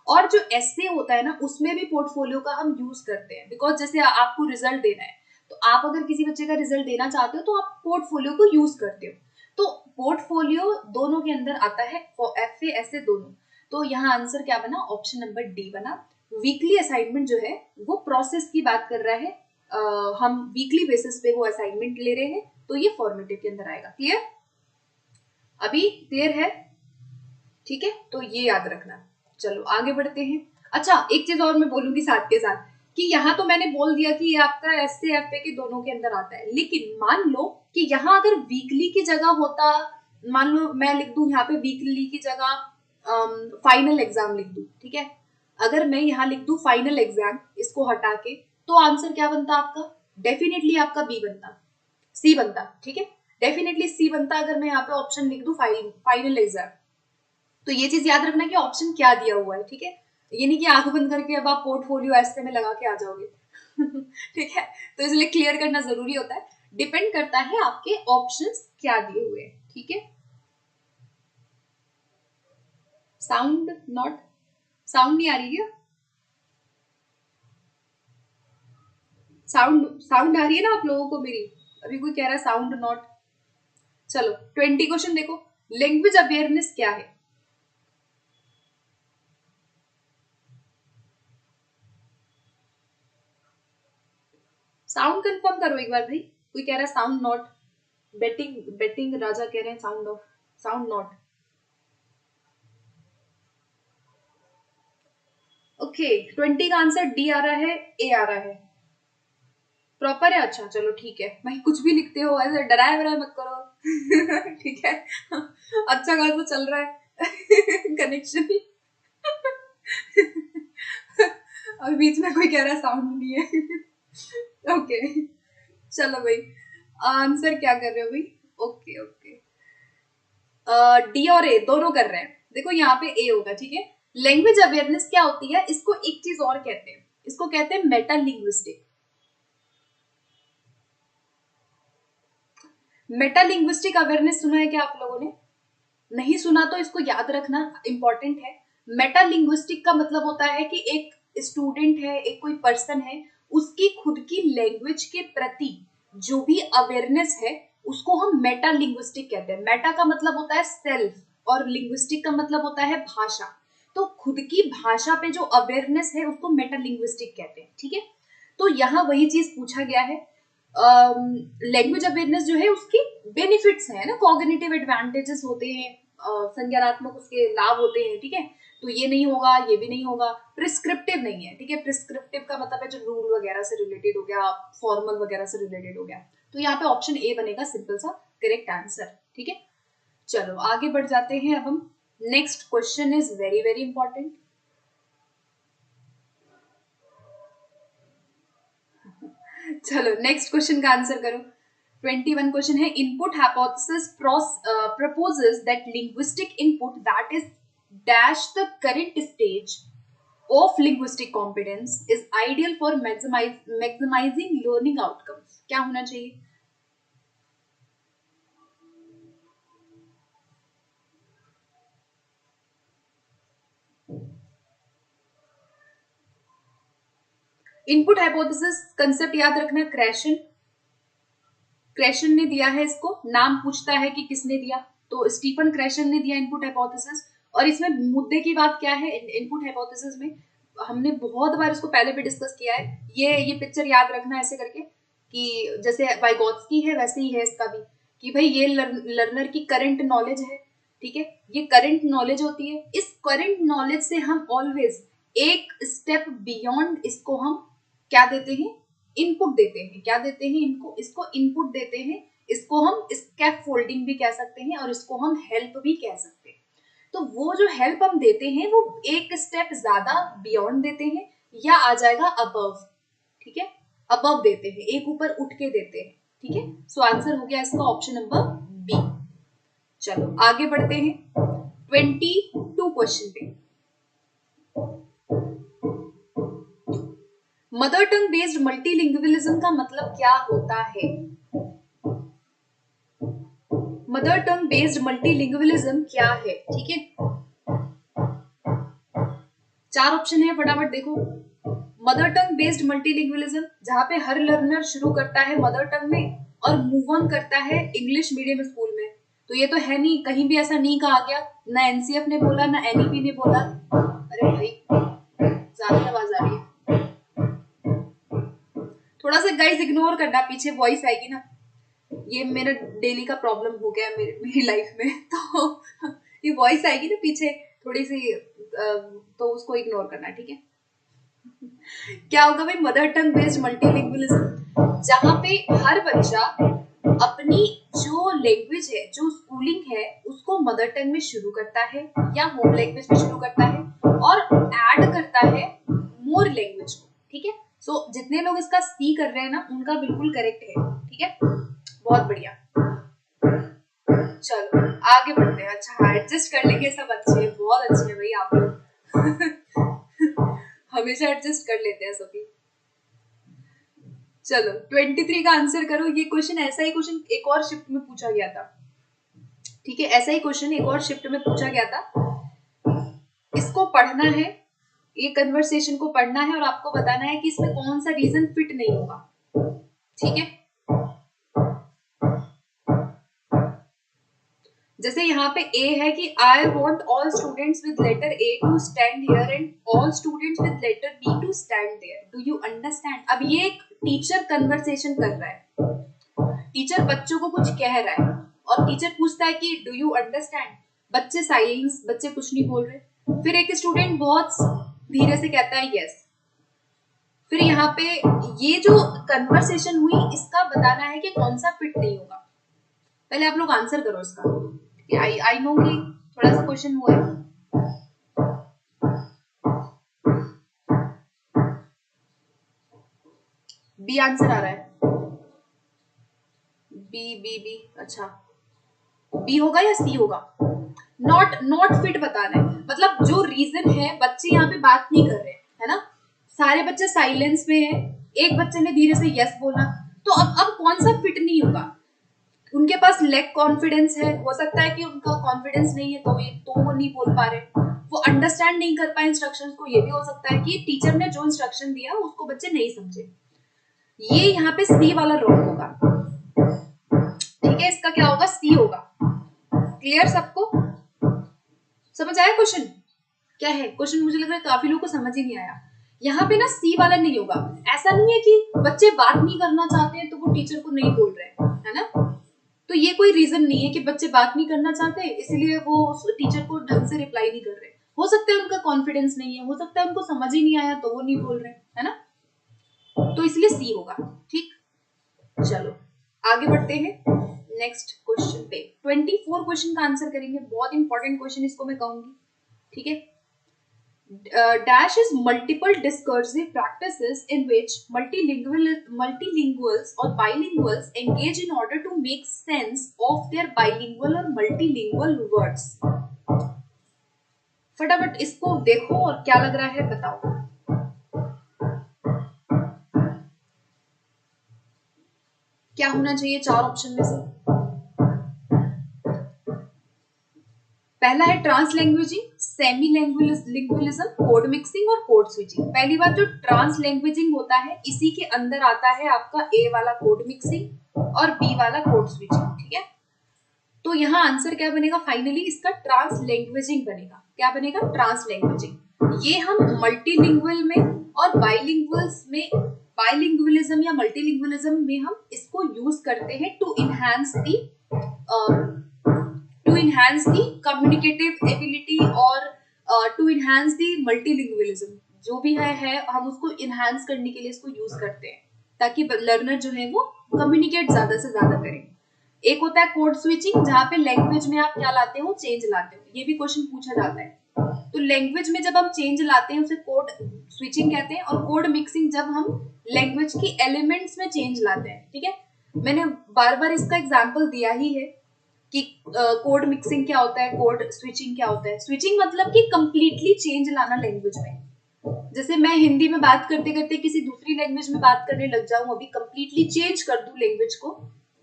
और जो एसे होता है ना, उसमें भी पोर्टफोलियो का हम यूज करते हैं, बिकॉज जैसे आपको रिजल्ट देना है, तो आप अगर किसी बच्चे का रिजल्ट देना चाहते हो तो आप पोर्टफोलियो को यूज करते हो। तो पोर्टफोलियो दोनों के अंदर आता है, एफए एसे दोनों। तो यहाँ आंसर क्या बना? ऑप्शन नंबर डी बना। वीकली असाइनमेंट जो है वो प्रोसेस की बात कर रहा है, हम वीकली बेसिस पे वो असाइनमेंट ले रहे हैं, तो ये फॉर्मेटिव के अंदर आएगा। क्लियर? अभी क्लियर है? ठीक है, तो ये याद रखना। चलो आगे बढ़ते हैं। अच्छा, एक चीज और मैं बोलूंगी साथ के साथ, कि यहाँ तो मैंने बोल दिया कि ये आपका एसए एफए के दोनों के अंदर आता है, लेकिन मान लो कि यहाँ अगर वीकली की जगह होता, मान लो मैं लिख दूं यहाँ पे वीकली की जगह फाइनल एग्जाम लिख दूं, ठीक है, अगर मैं यहाँ लिख दूं फाइनल एग्जाम इसको हटा के, तो आंसर क्या बनता आपका? डेफिनेटली आपका बी बनता, सी बनता। ठीक है, डेफिनेटली सी बनता अगर मैं यहाँ पे ऑप्शन लिख दूं फाइनल एग्जाम। तो ये चीज याद रखना कि ऑप्शन क्या दिया हुआ है। ठीक है, ये नहीं कि आंख बंद करके अब आप पोर्टफोलियो ऐसे में लगा के आ जाओगे। ठीक है, तो इसलिए क्लियर करना जरूरी होता है, डिपेंड करता है आपके ऑप्शंस क्या दिए हुए हैं। ठीक है, साउंड नॉट, साउंड नहीं आ रही है? साउंड साउंड आ रही है ना आप लोगों को मेरी? अभी कोई कह रहा है साउंड नॉट। चलो 20 क्वेश्चन देखो, लैंग्वेज अवेयरनेस क्या है? साउंड कंफर्म करो एक बार भाई। कोई कह रहा है साउंड नॉट, बेटिंग बेटिंग राजा कह रहे हैं sound of, sound not. Okay, 20 का आंसर डी आ रहा है, ए आ रहा है, प्रॉपर है। अच्छा चलो ठीक है भाई, कुछ भी लिखते हो ऐसे डराए वराए मत करो। ठीक है, अच्छा खासा चल रहा है कनेक्शन। और बीच में कोई कह रहा है साउंड नहीं है। ओके, चलो भाई, आंसर क्या कर रहे हो भाई? ओके ओके, डी और ए दोनों कर रहे हैं। देखो यहाँ पे ए होगा, ठीक है। लैंग्वेज अवेयरनेस क्या होती है? इसको एक चीज और कहते हैं, इसको कहते हैं Meta linguistic. Meta linguistic awareness सुना है क्या आप लोगों ने? नहीं सुना तो इसको याद रखना, इंपॉर्टेंट है। मेटा लिंग्विस्टिक का मतलब होता है कि एक स्टूडेंट है, एक कोई पर्सन है, उसकी खुद की लैंग्वेज के प्रति जो भी अवेयरनेस है, उसको हम मेटा लिंग्विस्टिक कहते हैं। मेटा का मतलब होता है सेल्फ, और लिंग्विस्टिक का मतलब होता है भाषा। तो खुद की भाषा पे जो अवेयरनेस है उसको मेटा लिंग्विस्टिक कहते हैं। ठीक है, तो यहाँ वही चीज पूछा गया है। लैंग्वेज अवेयरनेस जो है उसकी बेनिफिट्स है ना, कॉग्निटिव एडवांटेजेस होते हैं, संज्ञानात्मक उसके लाभ होते हैं। ठीक है, तो ये नहीं होगा, ये भी नहीं होगा, प्रिस्क्रिप्टिव नहीं है, ठीक है। प्रिस्क्रिप्टिव का मतलब है जो रूल वगैरह से रिलेटेड हो गया, फॉर्मल वगैरह से रिलेटेड हो गया। तो यहाँ पे ऑप्शन ए बनेगा सिंपल सा करेक्ट आंसर, ठीक है। चलो आगे बढ़ जाते हैं अब हम। Next question is very very important. चलो नेक्स्ट क्वेश्चन का आंसर करो। 21 क्वेश्चन है, input hypothesis proposes that linguistic input that is dash the current stage of linguistic competence is ideal for maximizing learning outcomes। क्या होना चाहिए? Input hypothesis concept याद रखना, Krashen ने दिया है इसको, नाम पूछता है कि किसने दिया, तो स्टीफन क्रैशन ने दिया इनपुट हाइपोथेसिस। और इसमें मुद्दे की बात क्या है, इनपुट हाइपोथेसिस में हमने बहुत बार इसको पहले भी डिस्कस किया है। ये पिक्चर याद रखना ऐसे करके कि जैसे वाइगोत्स्की है वैसे ही है इसका भी, कि भाई ये लर्नर की करंट नॉलेज है, ठीक है, ये करंट नॉलेज होती है। इस करंट नॉलेज से हम ऑलवेज एक स्टेप बियॉन्ड इसको हम क्या देते हैं, इनपुट देते हैं। क्या देते हैं इनको, इसको इनपुट देते हैं। इसको हम स्कैफोल्डिंग भी कह सकते हैं और इसको हम हेल्प भी कह सकते हैं। तो वो जो हेल्प हम देते हैं वो एक स्टेप ज्यादा बियॉन्ड देते हैं या आ जाएगा अबव, ठीक है, अबव देते हैं, एक ऊपर उठ के देते हैं, ठीक है। सो आंसर हो गया इसका ऑप्शन नंबर बी। चलो आगे बढ़ते हैं 22 क्वेश्चन पे। मदर टंग बेस्ड मल्टीलिंगुअलिज्म का मतलब क्या होता है? मदर टंग बेस्ड मल्टीलिंगुअलिज्म क्या है, ठीक है। 4 ऑप्शन है, फटाफट देखो। मदर टंग बेस्ड मल्टीलिंगुअलिज्म जहां पे हर लर्नर शुरू करता है मदर टंग में और मूव ऑन करता है इंग्लिश मीडियम स्कूल में। तो ये तो है नहीं, कहीं भी ऐसा नहीं कहा गया, ना एनसीएफ ने बोला ना एनईपी ने बोला। अरे भाई ज्यादा आवाज आ रही है, थोड़ा सा गाइस इग्नोर करना, पीछे वॉइस आएगी ना, ये मेरा डेली का प्रॉब्लम हो गया मेरी लाइफ में। तो ये वॉइस आएगी ना पीछे थोड़ी सी, तो उसको इग्नोर करना, ठीक है। क्या होगा भाई, मदर टंग बेस्ड मल्टीलिंगुअलिज्म जहां पे हर बच्चा अपनी जो लैंग्वेज है, जो स्कूलिंग है, उसको मदर टंग में शुरू करता है या होम लैंग्वेज में शुरू करता है और ऐड करता है मोर लैंग्वेज को, ठीक है। सो जितने लोग इसका सी कर रहे हैं ना, उनका बिल्कुल करेक्ट है, ठीक है, बहुत बढ़िया। चलो आगे बढ़ते हैं। अच्छा हाँ, एडजस्ट कर लेंगे सब, अच्छे हैं, बहुत अच्छे हैं भाई आप लोग। हमेशा एडजस्ट कर लेते हैं सभी। चलो 23 का आंसर करो। ये क्वेश्चन, ऐसा ही क्वेश्चन एक और शिफ्ट में पूछा गया था, ठीक है, ऐसा ही क्वेश्चन एक और शिफ्ट में पूछा गया था। इसको पढ़ना है, ये कन्वर्सेशन को पढ़ना है और आपको बताना है कि इसमें कौन सा रीजन फिट नहीं होगा, ठीक है। जैसे यहाँ पे ए है कि I want all students with letter A to stand here and all students with letter B to stand there, do you understand. अब ये एक टीचर कन्वर्सेशन कर रहा है, टीचर बच्चों को कुछ कह रहा है और टीचर पूछता है कि डू यू अंडरस्टैंड। बच्चे साइलेंस, बच्चे कुछ नहीं बोल रहे। फिर एक स्टूडेंट बहुत धीरे से कहता है यस। फिर यहाँ पे ये जो कन्वर्सेशन हुई, इसका बताना है कि कौन सा फिट नहीं होगा। पहले आप लोग आंसर करो इसका। आई नो कि थोड़ा सा क्वेश्चन हुआ है। बी आंसर आ रहा है, बी बी बी। अच्छा बी होगा या सी होगा? नॉट फिट बताना है, मतलब जो रीजन है, बच्चे यहाँ पे बात नहीं कर रहे हैं, है ना, सारे बच्चे साइलेंस में है, एक बच्चे ने धीरे से यस बोला, तो अब कौन सा फिट नहीं होगा। उनके पास लैक कॉन्फिडेंस है, हो सकता है कि उनका कॉन्फिडेंस नहीं है तो वो नहीं बोल पा रहे, वो अंडरस्टैंड नहीं कर पाए इंस्ट्रक्शंस को। ये भी हो सकता है कि टीचर ने जो इंस्ट्रक्शन दिया उसको बच्चे नहीं समझे। ये यहाँ पे सी वाला रॉन्ग होगा, ठीक है, इसका क्या होगा, सी होगा। क्लियर सबको, समझ आया क्वेश्चन क्या है? क्वेश्चन मुझे लग रहा है काफी लोगों को समझ ही नहीं आया। यहाँ पे ना सी वाला नहीं होगा। ऐसा नहीं है कि बच्चे बात नहीं करना चाहते हैं तो वो टीचर को नहीं बोल रहे हैं, है ना, तो ये कोई रीजन नहीं है कि बच्चे बात नहीं करना चाहते इसलिए वो टीचर को ढंग से रिप्लाई नहीं कर रहे। हो सकता है उनका कॉन्फिडेंस नहीं है, हो सकता है उनको समझ ही नहीं आया तो वो नहीं बोल रहे, है ना। तो इसलिए सी होगा। ठीक, चलो आगे बढ़ते हैं नेक्स्ट क्वेश्चन पे। 24 क्वेश्चन का आंसर करेंगे, बहुत इंपॉर्टेंट क्वेश्चन इसको मैं कहूंगी। ठीक है, dash is multiple discursive practices in which multilinguals or bilinguals engage in order to make sense of their bilingual or multilingual words। फटाफट इसको देखो और क्या लग रहा है बताओ। क्या होना चाहिए चार ऑप्शन में से? पहला है ट्रांस लैंग्वेजिंग, सेमी लिंगुअलिज्म, कोड मिक्सिंग और कोड स्विचिंग। पहली बात, जो ट्रांस लैंग्वेजिंग होता है इसी के अंदर आता है आपका ए वाला कोड मिक्सिंग और बी वाला कोड स्विचिंग। ठीक है, तो यहाँ आंसर क्या बनेगा फाइनली, इसका ट्रांस लैंग्वेजिंग बनेगा। क्या बनेगा? ट्रांस लैंग्वेजिंग। ये हम मल्टीलिंगुअल में और बाइलिंगुअल्स में, बाइलिंगुअलिज्म या मल्टीलिंगुअलिज्म में हम इसको यूज करते हैं to enhance the communicative ability और to enhance the multilingualism। जो भी है हम उसको enhance करने के लिए इसको यूज करते हैं ताकि लर्नर जो है वो कम्युनिकेट ज्यादा से ज्यादा करें। एक होता है कोड स्विचिंग, जहाँ पे लैंग्वेज में आप क्या लाते हो, चेंज लाते हो। ये भी क्वेश्चन पूछा जाता है। तो लैंग्वेज में जब हम चेंज लाते हैं उसे कोड स्विचिंग कहते हैं, और कोड मिक्सिंग जब हम लैंग्वेज की एलिमेंट्स में चेंज लाते हैं। ठीक है, मैंने बार बार इसका एग्जाम्पल दिया ही है कि कोड मिक्सिंग क्या होता है, कोड स्विचिंग क्या होता है। स्विचिंग मतलब कि कंप्लीटली चेंज लाना लैंग्वेज में। जैसे मैं हिंदी में बात करते करते किसी दूसरी लैंग्वेज में बात करने लग जाऊं, अभी कंप्लीटली चेंज कर दूं लैंग्वेज को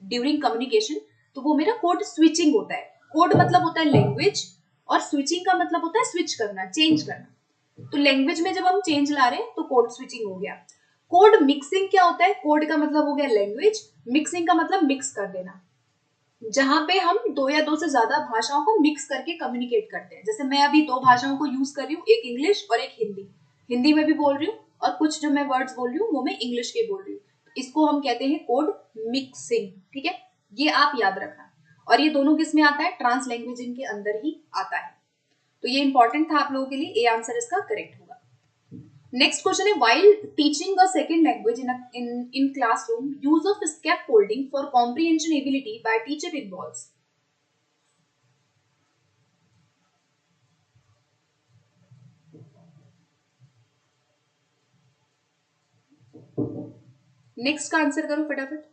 ड्यूरिंग कम्युनिकेशन, तो वो मेरा कोड स्विचिंग होता है। कोड मतलब होता है लैंग्वेज और स्विचिंग का मतलब होता है स्विच करना, चेंज करना। तो लैंग्वेज में जब हम चेंज ला रहे हैं तो कोड स्विचिंग हो गया। कोड मिक्सिंग क्या होता है? कोड का मतलब हो गया लैंग्वेज, मिक्सिंग का मतलब मिक्स कर देना, जहां पे हम दो या दो से ज्यादा भाषाओं को मिक्स करके कम्युनिकेट करते हैं। जैसे मैं अभी दो भाषाओं को यूज कर रही हूँ, एक इंग्लिश और एक हिंदी। हिंदी में भी बोल रही हूँ और कुछ जो मैं वर्ड्स बोल रही हूँ वो मैं इंग्लिश के बोल रही हूँ। इसको हम कहते हैं कोड मिक्सिंग। ठीक है, ये आप याद रखना। और ये दोनों किस में आता है? ट्रांस लैंग्वेजिंग के अंदर ही आता है। तो ये इंपॉर्टेंट था आप लोगों के लिए, ए आंसर इसका करेक्ट होगा। नेक्स्ट क्वेश्चन है, while teaching a second language in classroom, use of scaffolding for comprehension ability by teacher involves। Next का आंसर करो फटाफट।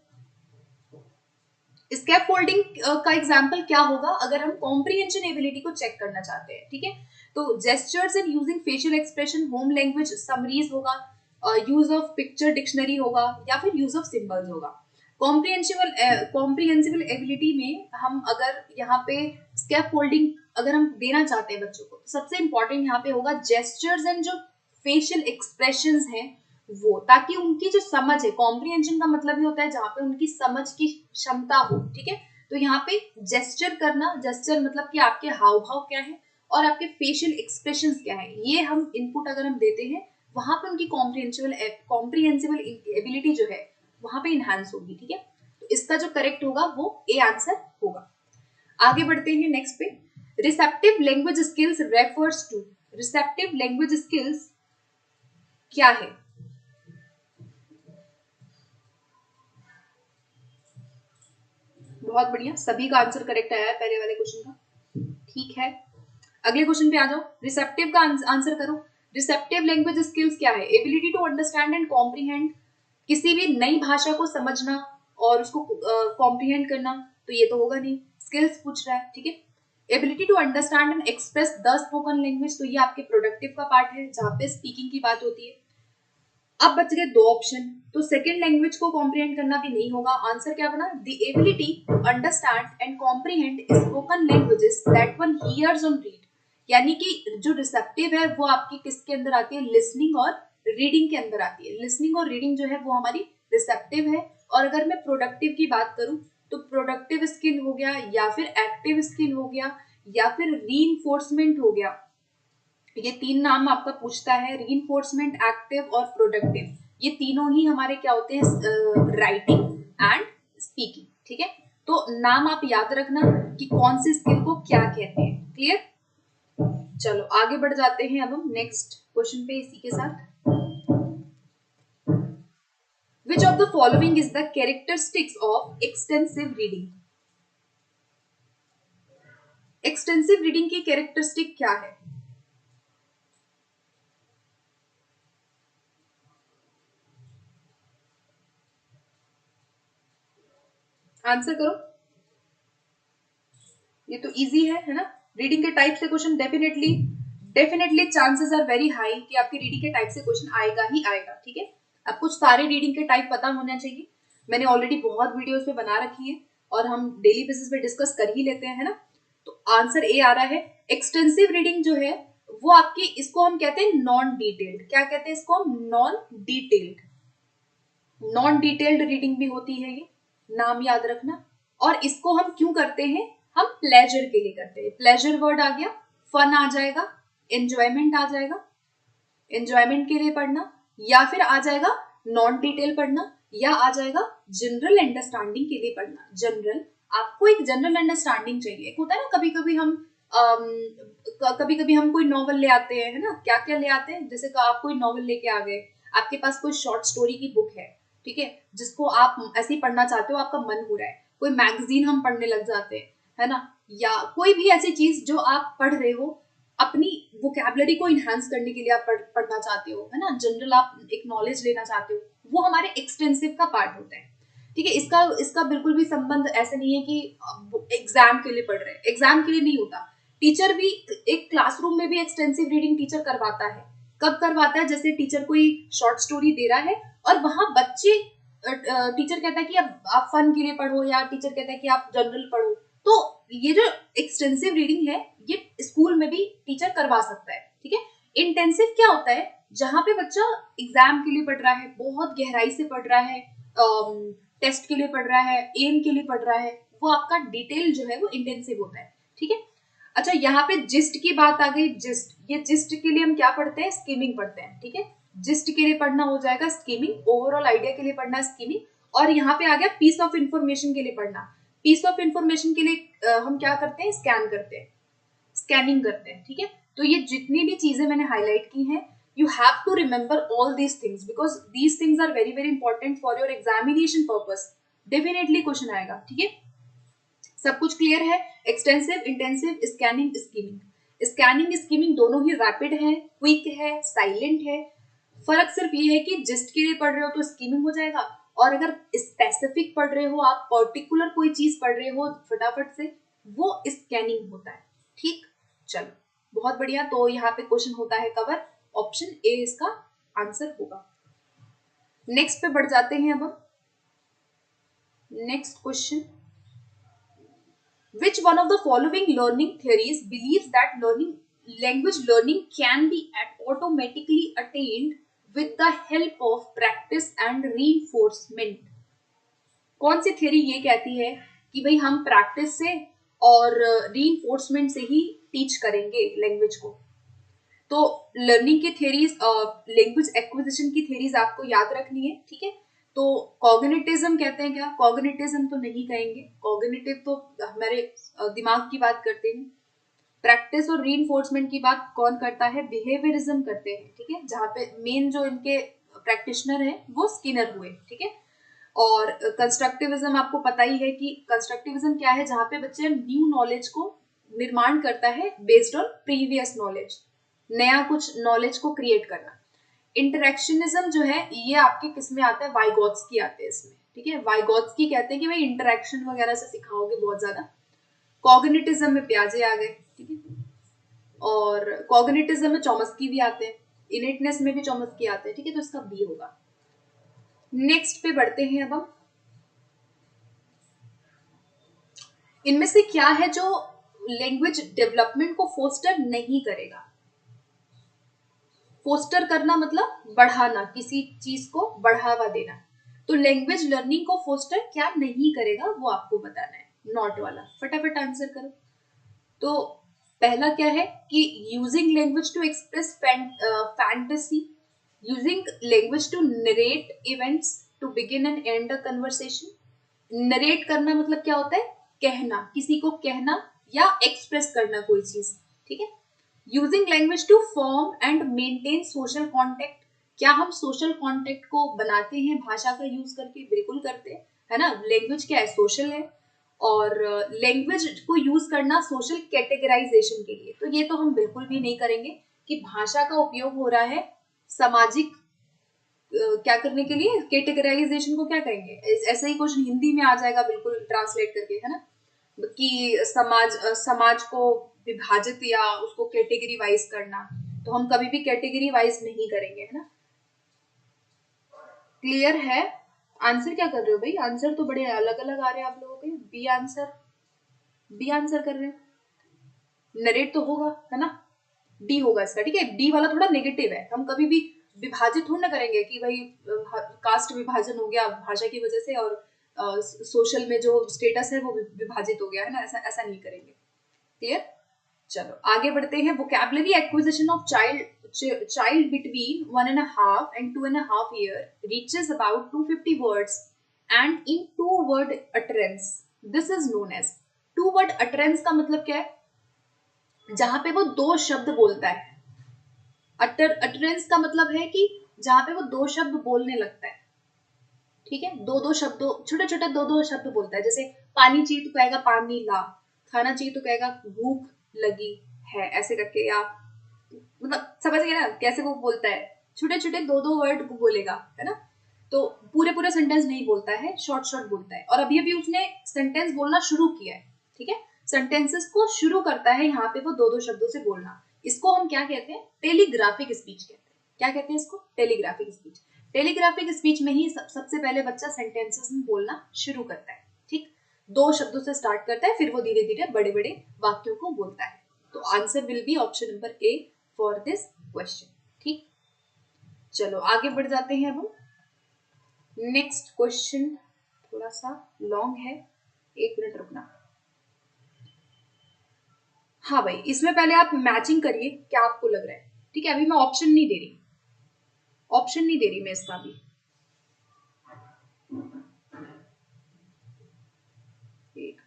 स्कैफोल्डिंग का एग्जांपल क्या होगा अगर हम कॉम्प्रिहेंशन एबिलिटी को चेक करना चाहते हैं। ठीक है, तो gestures and using facial expression, home language summaries होगा, यूज ऑफ पिक्चर डिक्शनरी होगा, या फिर यूज ऑफ सिंबल्स होगा। कॉम्प्रिहेंसिबल एबिलिटी में हम अगर यहाँ पे स्कैफोल्डिंग अगर हम देना चाहते हैं बच्चों को, तो सबसे इंपॉर्टेंट यहाँ पे होगा जेस्चर्स एंड जो फेशियल एक्सप्रेशंस हैं वो, ताकि उनकी जो समझ है, कॉम्प्रिहेंशन का मतलब ही होता है जहाँ पे उनकी समझ की क्षमता हो। ठीक है, तो यहाँ पे जेस्चर करना, जेस्चर मतलब कि आपके हाव भाव क्या है और आपके फेशियल एक्सप्रेशंस क्या है, ये हम इनपुट अगर हम देते हैं वहां पे उनकी कॉम्प्रिहेंसिबल एबिलिटी जो है वहां पे इनहांस होगी। ठीक है, तो इसका जो करेक्ट होगा वो ए आंसर होगा। आगे बढ़ते हैं नेक्स्ट पे। Receptive language skills refers to, receptive language skills क्या है? बहुत बढ़िया, सभी का आंसर करेक्ट आया है पहले वाले क्वेश्चन का। ठीक है, अगले क्वेश्चन पे आ जाओ। रिसेप्टिव का आंसर करो। रिसेप्टिव लैंग्वेज स्किल्स क्या है? Ability to understand and comprehend, किसी भी नई भाषा को समझना और उसको कॉम्प्रीहेंड करना, तो ये तो होगा नहीं, स्किल्स पूछ रहा है। ठीक है, ability to understand and express the spoken language, तो ये आपके प्रोडक्टिव का पार्ट है जहाँ पे स्पीकिंग की बात होती है। अब बच गए दो ऑप्शन, तो सेकेंड लैंग्वेज को कॉम्प्रीहेंड करना भी नहीं होगा। आंसर क्या बना? The ability to understand and comprehend spoken languages that one hears on read, यानी कि जो रिसेप्टिव है वो आपकी किसके अंदर आती है? लिसनिंग और रीडिंग के अंदर आती है। लिसनिंग और रीडिंग जो है वो हमारी रिसेप्टिव है। और अगर मैं प्रोडक्टिव की बात करूं तो प्रोडक्टिव स्किल हो गया, या फिर एक्टिव स्किल हो गया, या फिर रीइंफोर्समेंट हो गया। ये तीन नाम आपका पूछता है, रीइंफोर्समेंट, एक्टिव और प्रोडक्टिव। ये तीनों ही हमारे क्या होते हैं? Writing and speaking. ठीक है, तो नाम आप याद रखना कि कौन सी स्किल को क्या कहते हैं। क्लियर? चलो आगे बढ़ जाते हैं अब हम नेक्स्ट क्वेश्चन पे इसी के साथ। Which of the following is the characteristics of extensive reading? Extensive reading की कैरेक्टरिस्टिक क्या है? आंसर करो। ये तो इजी है ना? रीडिंग के टाइप से question definitely chances are very high कि आपकी रीडिंग के टाइप से क्वेश्चन आएगा ही आएगा। ठीक है, आपको कुछ सारे रीडिंग के टाइप पता होना चाहिए। मैंने ऑलरेडी बहुत वीडियोस पे बना रखी है और हम डेली बेसिस पे डिस्कस कर ही लेते हैं, है ना? तो आंसर ए आ रहा है। एक्सटेंसिव रीडिंग जो है वो आपकी, इसको हम कहते हैं नॉन डिटेल्ड। क्या कहते हैं इसको? Non detailed. Non detailed reading भी होती है ये, नाम याद रखना। और इसको हम क्यों करते हैं? हम प्लेजर के लिए करते हैं। प्लेजर वर्ड आ गया, फन आ जाएगा, एंजॉयमेंट आ जाएगा, एंजॉयमेंट के लिए पढ़ना, या फिर आ जाएगा नॉन डिटेल पढ़ना, या आ जाएगा जनरल अंडरस्टैंडिंग के लिए पढ़ना। जनरल, आपको एक जनरल अंडरस्टैंडिंग चाहिए। एक होता है ना, कभी कभी हम कोई नॉवल ले आते हैं, है ना? क्या क्या ले आते हैं? जैसे आप कोई नॉवल लेके आ गए, आपके पास कोई शॉर्ट स्टोरी की बुक है, ठीक है, जिसको आप ऐसे ही पढ़ना चाहते हो, आपका मन हो रहा है, कोई मैगजीन हम पढ़ने लग जाते हैं, है ना? या कोई भी ऐसी चीज जो आप पढ़ रहे हो, अपनी वोकैबुलरी को इनहांस करने के लिए आप पढ़ना चाहते हो, है ना? जनरल आप एक नॉलेज लेना चाहते हो, वो हमारे एक्सटेंसिव का पार्ट होता है। ठीक है, इसका बिल्कुल भी संबंध ऐसे नहीं है कि एग्जाम के लिए पढ़ रहे हैं। एग्जाम के लिए नहीं होता। टीचर भी एक क्लासरूम में भी एक्सटेंसिव रीडिंग टीचर करवाता है। कब करवाता है? जैसे टीचर कोई शॉर्ट स्टोरी दे रहा है और वहां बच्चे, टीचर कहता है कि आप फन के लिए पढ़ो, या टीचर कहता है कि आप जनरल पढ़ो। तो ये जो एक्सटेंसिव रीडिंग है ये स्कूल में भी टीचर करवा सकता है। ठीक है, इंटेंसिव क्या होता है? जहां पे बच्चा एग्जाम के लिए पढ़ रहा है, बहुत गहराई से पढ़ रहा है, टेस्ट के लिए पढ़ रहा है, एम के लिए पढ़ रहा है, वो आपका डिटेल जो है वो इंटेंसिव होता है। ठीक है, अच्छा यहाँ पे जिस्ट की बात आ गई। जिस्ट, ये जिस्ट के लिए हम क्या पढ़ते हैं? स्कीमिंग पढ़ते हैं। ठीक है, जिस्ट के लिए पढ़ना हो जाएगा स्कीमिंग, ओवरऑल आइडिया के लिए पढ़ना स्कीमिंग। और यहाँ पे आ गया पीस ऑफ इंफॉर्मेशन के लिए पढ़ना। पीस ऑफ इंफॉर्मेशन के लिए हम क्या करते हैं? स्कैन करते हैं, स्कैनिंग करते हैं। ठीक है, तो ये जितनी भी चीजें मैंने हाईलाइट की हैं, you have to remember all these things because these things are very very important for your examination purpose. Definitely question आएगा। ठीक है, सब कुछ क्लियर है? Extensive, intensive, scanning, skimming. Scanning skimming दोनों ही रैपिड है, क्विक है, साइलेंट है। फर्क सिर्फ ये है कि जिस्ट के लिए पढ़ रहे हो तो स्कीमिंग हो जाएगा, और अगर स्पेसिफिक पढ़ रहे हो, आप पर्टिकुलर कोई चीज पढ़ रहे हो फटाफट से, वो स्कैनिंग होता है। ठीक, चलो बहुत बढ़िया। तो यहाँ पे क्वेश्चन होता है कवर, ऑप्शन ए इसका आंसर होगा। नेक्स्ट पे बढ़ जाते हैं अब हम। Next question, which one of the following learning theories believes that language learning can be automatically attained with the help of practice and reinforcement? कौन सी थियरी ये कहती है कि भाई हम प्रैक्टिस से और रीइंफोर्समेंट से ही टीच करेंगे लैंग्वेज को? तो लर्निंग की थ्योरीज, लैंग्वेज एक्विजिशन की थ्योरीज आपको याद रखनी है। ठीक है, तो कॉग्निटिज्म कहते हैं क्या? कॉग्निटिज्म तो नहीं कहेंगे, कॉग्निटिव तो हमारे दिमाग की बात करते हैं। प्रैक्टिस और रीइंफोर्समेंट की बात कौन करता है? बिहेवियरिज्म करते हैं। ठीक है, जहाँ पे मेन जो इनके प्रैक्टिशनर है वो स्किनर हुए। ठीक है, और कंस्ट्रक्टिविज्म आपको पता ही है कि कंस्ट्रक्टिविज्म क्या है? जहाँ पे बच्चे न्यू नॉलेज को निर्माण करता है बेस्ड ऑन प्रीवियस नॉलेज, नया कुछ नॉलेज को क्रिएट करना। इंटरेक्शनिज्म जो है ये आपके किस में आता है? वाइगोत्स्की आते हैं इसमें। ठीक है, वाइगोत्स्की कहते हैं कि भाई इंटरेक्शन वगैरह से सिखाओगे बहुत ज्यादा। कॉग्निटिज्म में पियाजे आ गए। ठीक है, और कॉग्निटिज्म में चॉम्स्की भी आते हैं, इनेटनेस में भी चॉम्स्की आते हैं। ठीक है, तो इसका बी होगा। नेक्स्ट पे बढ़ते हैं अब हम। इनमें से क्या है जो लैंग्वेज डेवलपमेंट को फोस्टर नहीं करेगा? फोस्टर करना मतलब बढ़ाना, किसी चीज को बढ़ावा देना। तो लैंग्वेज लर्निंग को फोस्टर क्या नहीं करेगा वो आपको बताना है, नॉट वाला। फटाफट आंसर करो। तो पहला क्या है कि using language to express fantasy, using language to narrate events, to begin and end a conversation. Narrate करना मतलब क्या होता है? कहना, किसी को कहना या एक्सप्रेस करना कोई चीज। ठीक है, using language to form and maintain social contact, क्या हम सोशल कॉन्टेक्ट को बनाते हैं भाषा का यूज करके? बिल्कुल करते हैं, है ना। लैंग्वेज क्या है? सोशल है। और लैंग्वेज को यूज करना सोशल कैटेगराइजेशन के लिए, तो ये तो हम बिल्कुल भी नहीं करेंगे कि भाषा का उपयोग हो रहा है सामाजिक क्या करने के लिए, कैटेगराइजेशन को क्या कहेंगे? ऐसे ही क्वेश्चन हिंदी में आ जाएगा बिल्कुल ट्रांसलेट करके, है ना, कि समाज को विभाजित या उसको कैटेगरी वाइज करना, तो हम कभी भी कैटेगरी वाइज नहीं करेंगे, है ना। क्लियर है? आंसर क्या कर रहे हो भाई? आंसर तो बड़े अलग अलग आ रहे हैं आप लोगों के। बी आंसर कर रहे हैं। नरेट तो होगा, है ना। डी होगा इसका, ठीक है। डी वाला थोड़ा नेगेटिव है, हम कभी भी विभाजित थोड़ा ना करेंगे कि भाई कास्ट विभाजन हो गया भाषा की वजह से, और सोशल में जो स्टेटस है वो विभाजित हो गया, है ना, ऐसा ऐसा नहीं करेंगे। क्लियर? चलो आगे बढ़ते हैं। Vocabulary acquisition of child between 1.5 and 2.5 year reaches about 250 words and in two word utterance, this is known as two word utterance। का मतलब क्या है? जहां पे वो दो शब्द बोलता है। अटरेंस का मतलब है कि जहां पे वो दो शब्द बोलने लगता है, ठीक है। दो दो शब्दों, छोटे छोटे दो दो शब्द बोलता है। जैसे पानी चाहिए तो कहेगा पानी ला, खाना चाहिए तो कहेगा भूख लगी है, ऐसे करके। या मतलब समझ गया ना कैसे वो बोलता है? छोटे छोटे दो दो वर्ड बोलेगा, है ना। तो पूरे पूरे सेंटेंस नहीं बोलता है, शॉर्ट शॉर्ट बोलता है। और अभी अभी उसने सेंटेंस बोलना शुरू किया है, ठीक है। सेंटेंसेस को शुरू करता है यहाँ पे वो दो दो शब्दों से बोलना। इसको हम क्या कहते हैं? टेलीग्राफिक स्पीच कहते हैं। क्या कहते हैं इसको? Telegraphic speech. टेलीग्राफिक स्पीच में ही सबसे पहले बच्चा सेंटेंसेस में बोलना शुरू करता है, ठीक। दो शब्दों से स्टार्ट करता है, फिर वो धीरे धीरे बड़े बड़े वाक्यों को बोलता है। तो answer will be option number A for this question, ठीक। चलो आगे बढ़ जाते हैं अब हम। नेक्स्ट क्वेश्चन थोड़ा सा लॉन्ग है, एक मिनट रुकना। हाँ भाई, इसमें पहले आप मैचिंग करिए, क्या आपको लग रहा है, ठीक है। अभी मैं ऑप्शन नहीं दे रही, ऑप्शन नहीं दे रही मैं इसका भी। एक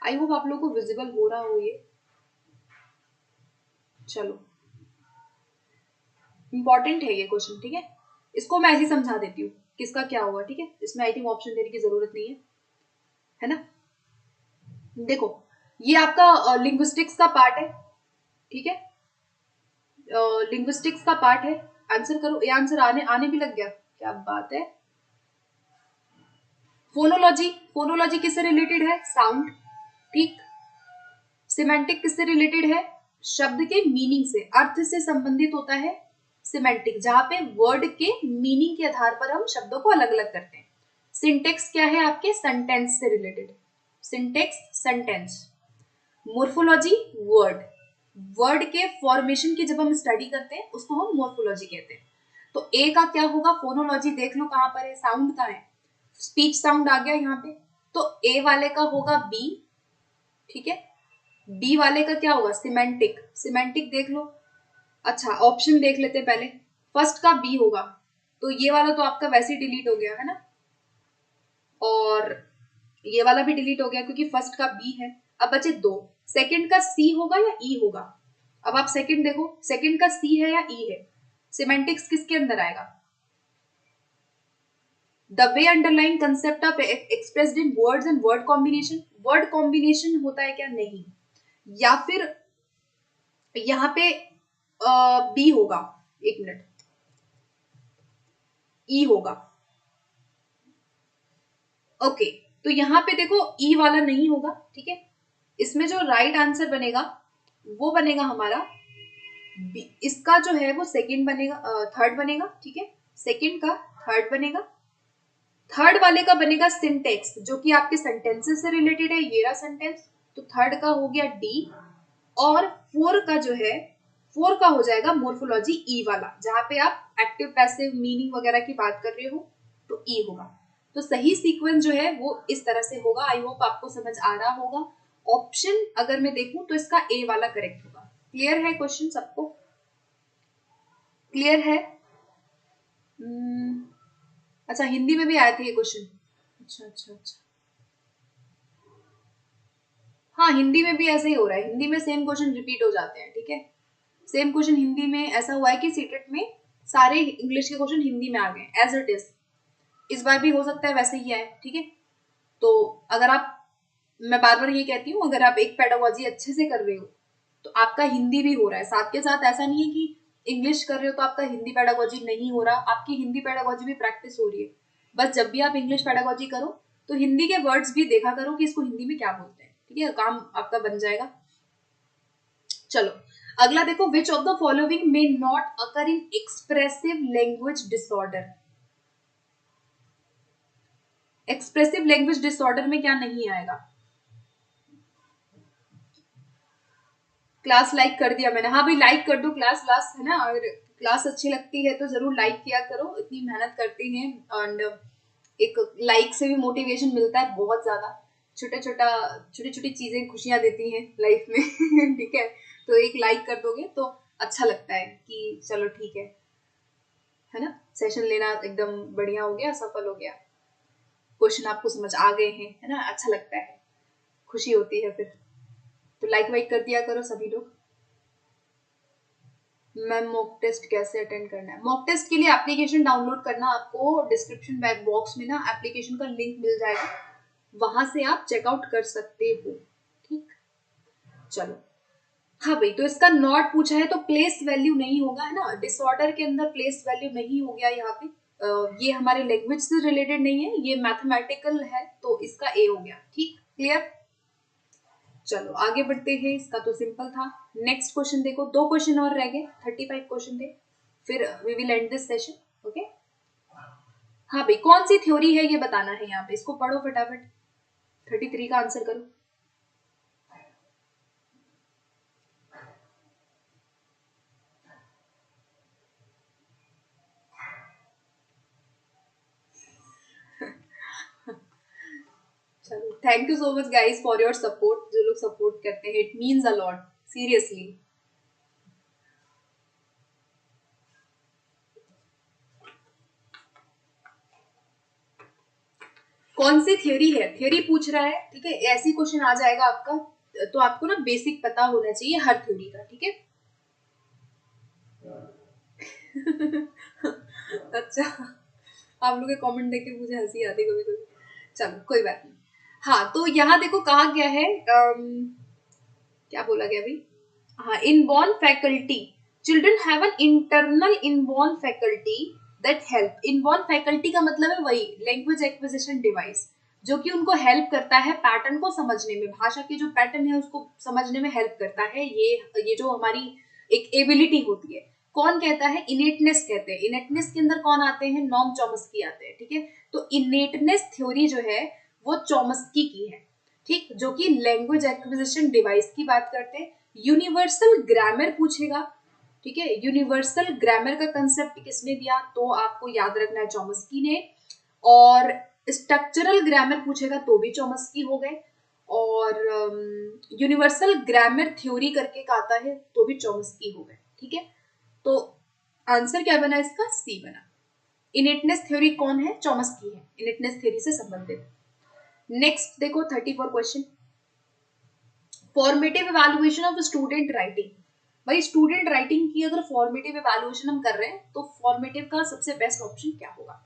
आई होप आप लोगों को विजिबल हो रहा हो ये। चलो इंपॉर्टेंट है ये क्वेश्चन, ठीक है। इसको मैं ऐसे ही समझा देती हूँ किसका क्या होगा, ठीक है। इसमें आई थिंक ऑप्शन देने की जरूरत नहीं है ना। देखो ये आपका लिंग्विस्टिक्स का पार्ट है, ठीक है। लिंग्विस्टिक्स का पार्ट है। आंसर करो, ये आंसर आने आने भी लग गया, क्या बात है। फोनोलॉजी, फोनोलॉजी किससे रिलेटेड है? साउंड, ठीक। सिमेंटिक किससे रिलेटेड है? शब्द के मीनिंग से, अर्थ से संबंधित होता है सिमेंटिक, जहां पे वर्ड के मीनिंग के आधार पर हम शब्दों को अलग अलग करते हैं। सिंटेक्स क्या है आपके? सेंटेंस से related, syntax sentence. Morphology word, word के फॉर्मेशन की जब हम स्टडी करते हैं उसको हम मोर्फोलॉजी कहते हैं। तो ए का क्या होगा? फोनोलॉजी। देख लो कहां पर है, साउंड का है, स्पीच साउंड आ गया यहाँ पे, तो ए वाले का होगा बी, ठीक है। बी वाले का क्या होगा? सिमेंटिक, सिमेंटिक देख लो। अच्छा ऑप्शन देख लेते हैं पहले। फर्स्ट का बी होगा, तो ये वाला तो आपका वैसे ही डिलीट हो गया, है ना। और ये वाला भी डिलीट हो गया क्योंकि फर्स्ट का बी है। अब बचे दो, सेकंड का सी होगा या ई होगा? अब आप सेकंड देखो, सेकंड का सी है या ई है? सिमेंटिक्स किसके अंदर आएगा? The way underline concept of expressed in words and word combination. Word combination होता है क्या? नहीं। या फिर यहाँ पे बी होगा, एक मिनट, ई होगा। ओके, तो यहाँ पे देखो ई वाला नहीं होगा, ठीक है। इसमें जो राइट आंसर बनेगा वो बनेगा हमारा बी। इसका जो है वो सेकंड बनेगा, थर्ड बनेगा, ठीक है। सेकंड का थर्ड बनेगा। थर्ड वाले का बनेगा सिंटेक्स, जो कि आपके सेंटेंसेस से रिलेटेड है, ये रहा सेंटेंस। तो थर्ड का हो गया डी। और फोर का जो है, फोर का हो जाएगा मोर्फोलॉजी, ई वाला, जहां पे आप एक्टिव पैसिव मीनिंग वगैरह की बात कर रहे हो, तो ई होगा। तो सही सीक्वेंस जो है वो इस तरह से होगा। आई होप आपको समझ आ रहा होगा। ऑप्शन अगर मैं देखूं तो इसका ए वाला करेक्ट होगा। क्लियर है क्वेश्चन सबको? क्लियर है? अच्छा हिंदी में भी आए थे ये क्वेश्चन। अच्छा अच्छा अच्छा, हाँ, हिंदी में भी ऐसा ही हो रहा है, हिंदी में सेम क्वेश्चन रिपीट हो जाते हैं, ठीक है। सेम क्वेश्चन हिंदी में ऐसा हुआ है कि सीटेट में सारे इंग्लिश के क्वेश्चन हिंदी में आ गए एज इट इज। इस बार भी हो सकता है वैसे ही आए, ठीक है। तो अगर आप, मैं बार बार ये कहती हूँ, अगर आप एक पेडागोजी अच्छे से कर रहे हो तो आपका हिंदी भी हो रहा है साथ के साथ। ऐसा नहीं है कि इंग्लिश कर रहे हो तो आपका हिंदी पेडागोजी नहीं हो रहा, आपकी हिंदी पेडागोजी भी प्रैक्टिस हो रही है। बस जब भी आप इंग्लिश पेडागोजी करो तो हिंदी के वर्ड्स भी देखा करो कि इसको हिंदी में क्या बोलते हैं, ठीक है, काम आपका बन जाएगा। चलो अगला देखो, विच of the following may not occur in expressive language disorder. Expressive language disorder में क्या नहीं आएगा? क्लास लाइक कर दिया मैंने, हाँ भाई लाइक कर दो, क्लास क्लास है ना, और क्लास अच्छी लगती है तो जरूर लाइक किया करो, इतनी मेहनत करते हैं। एंड एक लाइक से भी मोटिवेशन मिलता है बहुत ज्यादा, छोटी छोटी चीजें खुशियां देती हैं लाइफ में ठीक है, तो एक लाइक कर दोगे तो अच्छा लगता है कि चलो ठीक है ना, सेशन लेना एकदम बढ़िया हो गया, सफल हो गया, क्वेश्चन आपको समझ आ गए हैं, है ना, अच्छा लगता है, खुशी होती है फिर। तो लाइक वाइक कर दिया करो सभी लोग। मैम मॉक टेस्ट कैसे अटेंड करना है? मॉक टेस्ट के लिए एप्लीकेशन डाउनलोड करना, आपको डिस्क्रिप्शन बॉक्स में ना एप्लीकेशन का लिंक मिल जाएगा, वहां से आप चेकआउट कर सकते हो, ठीक। चलो हाँ भाई, तो इसका नॉट पूछा है तो प्लेस वैल्यू नहीं होगा, है ना, डिसऑर्डर के अंदर प्लेस वैल्यू नहीं हो गया यहाँ पे। ये हमारे लैंग्वेज से रिलेटेड नहीं है, ये मैथमेटिकल है, तो इसका ए हो गया, ठीक, क्लियर। चलो आगे बढ़ते हैं, इसका तो सिंपल था। नेक्स्ट क्वेश्चन देखो, दो क्वेश्चन और रह गए, 35 क्वेश्चन थे, फिर we will end this session, okay. हाँ भाई, कौन सी थ्योरी है ये बताना है यहाँ पे, इसको पढ़ो फटाफट, 33 का आंसर करो। चलो thank you so much guys for your support, जो लोग सपोर्ट करते हैं, it means a lot, seriously. कौन सी थ्योरी है, थ्योरी पूछ रहा है, ठीक है, ऐसी क्वेश्चन आ जाएगा आपका, तो आपको ना बेसिक पता होना चाहिए हर थ्योरी का, ठीक है अच्छा, आप लोग के कमेंट देख के मुझे हंसी आती कभी कभी, चलो कोई बात नहीं। हाँ तो यहाँ देखो कहा गया है, क्या बोला गया भाई, हाँ, inborn faculty, children have an internal inborn faculty that help. Inborn faculty का मतलब है वही लैंग्वेज एक्विजिशन डिवाइस, जो कि उनको हेल्प करता है पैटर्न को समझने में, भाषा के जो पैटर्न है उसको समझने में हेल्प करता है, ये जो हमारी एक एबिलिटी होती है। कौन कहता है? इनेटनेस कहते हैं। इनेटनेस के अंदर कौन आते हैं? नॉम चॉम्स्की आते हैं, ठीक है। तो इनेटनेस थ्योरी जो है वो चॉम्स्की की है, ठीक, जो कि लैंग्वेज एक्विजिशन डिवाइस की बात करते हैं। यूनिवर्सल ग्रामर पूछेगा, ठीक है, यूनिवर्सल ग्रामर का कंसेप्ट किसने दिया? तो आपको याद रखना है चॉम्स्की ने। और स्ट्रक्चरल ग्रामर पूछेगा तो भी चॉम्स्की हो गए, और यूनिवर्सल ग्रामर थ्योरी करके आता है तो भी चॉम्स्की हो गए, ठीक है। तो आंसर क्या बना इसका? सी बना। इनेटनेस थ्योरी कौन है? चॉम्स्की है, इनेटनेस थ्योरी से संबंधित। नेक्स्ट देखो 34 question, formative evaluation of student writing. भाई स्टूडेंट राइटिंग की अगर फॉर्मेटिव इवैल्यूएशन हम कर रहे हैं तो फॉर्मेटिव का सबसे बेस्ट ऑप्शन क्या होगा?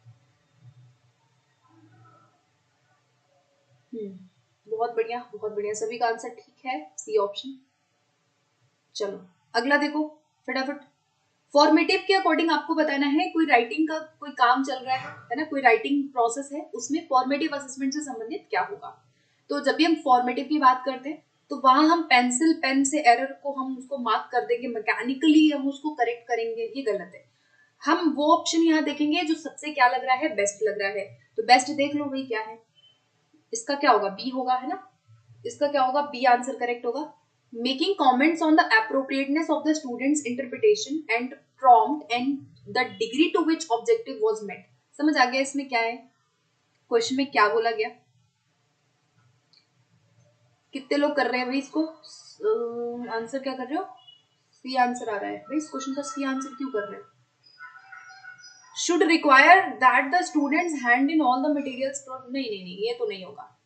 बहुत बढ़िया, बहुत बढ़िया, सभी का आंसर ठीक है, सी ऑप्शन। चलो अगला देखो फटाफट, फॉर्मेटिव के अकॉर्डिंग आपको बताना है, कोई राइटिंग का कोई काम चल रहा है ना, कोई राइटिंग प्रोसेस है, उसमें फॉर्मेटिव असेसमेंट से संबंधित क्या होगा। तो जब भी हम फॉर्मेटिव की बात करते हैं तो वहां हम पेंसिल पेन से एरर को हम उसको मार्क कर देंगे, मैकेनिकली हम उसको करेक्ट करेंगे, ये गलत है। हम वो ऑप्शन यहाँ देखेंगे जो सबसे क्या लग रहा है, बेस्ट लग रहा है। तो बेस्ट देख लो भाई क्या है, इसका क्या होगा? बी होगा, है ना, इसका क्या होगा? बी आंसर करेक्ट होगा। Making comments on the appropriateness of the students interpretation and prompt and the degree to which objective was met. समझ आ गया इसमें क्या है, क्वेश्चन में क्या बोला गया? कितने लोग कर रहे हैं भाई इसको? आंसर क्या कर रहे हो? सी आंसर आ रहा है भाई, इस क्वेश्चन का सी आंसर क्यों कर रहे हो? Should require that the students hand in all the materials. नहीं नहीं नहीं, ये तो नहीं होगा,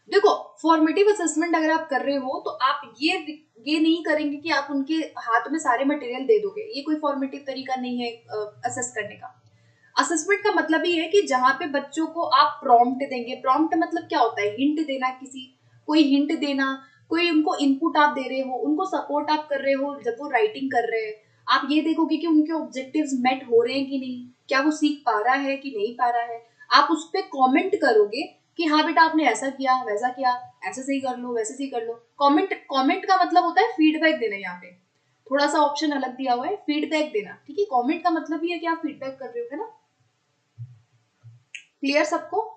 देखो, फॉर्मेटिव असेसमेंट अगर आप कर रहे हो तो आप ये नहीं करेंगे कि आप उनके हाथ में सारे मटेरियल दे दोगे, ये कोई फॉर्मेटिव तरीका नहीं है असेस करने का। असेसमेंट का मतलब ही है कि जहां पे बच्चों को आप प्रॉम्प्ट देंगे। प्रॉम्प्ट मतलब क्या होता है? हिंट देना, किसी कोई हिंट देना, कोई उनको इनपुट आप दे रहे हो, उनको सपोर्ट आप कर रहे हो जब वो राइटिंग कर रहे हैं। आप ये देखोगे कि उनके ऑब्जेक्टिव्स मेट हो रहे हैं कि नहीं, क्या वो सीख पा रहा है कि नहीं पा रहा है। आप उस पर कॉमेंट करोगे कि हाँ बेटा आपने ऐसा किया, वैसा किया, ऐसे सही कर लो, वैसे सही कर लो। कमेंट कमेंट का मतलब होता है फीडबैक देना। यहाँ पे थोड़ा सा ऑप्शन अलग दिया हुआ है, फीडबैक देना। ठीक है, कमेंट का मतलब ही है कि आप फीडबैक कर रहे हो, है ना? क्लियर सबको?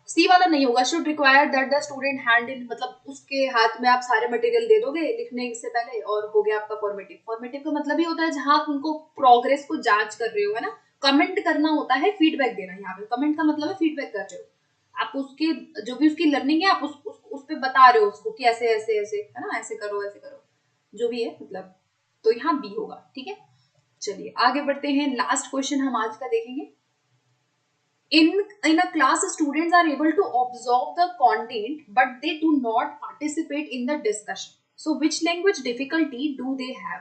सी वाला नहीं होगा। Should require that the student hand in, मतलब उसके हाथ में आप सारे मटेरियल दे दोगे लिखने से पहले और हो गया आपका फॉर्मेटिव। फॉर्मेटिव का मतलब ही होता है जहां आप उनको प्रोग्रेस को जांच कर रहे हो, है ना? कमेंट करना होता है फीडबैक देना। यहाँ पे कमेंट का मतलब है फीडबैक कर रहे हो आप उसके, जो भी उसकी लर्निंग है आप उस पे बता रहे हो उसको कि ऐसे ऐसे ऐसे, है ना, ऐसे करो ऐसे करो, जो भी है मतलब। तो यहाँ बी होगा। ठीक है, चलिए आगे बढ़ते हैं। लास्ट क्वेश्चन हम आज का देखेंगे। In a class, students are able to absorb the content but they do not participate in the discussion. So which language difficulty do they have?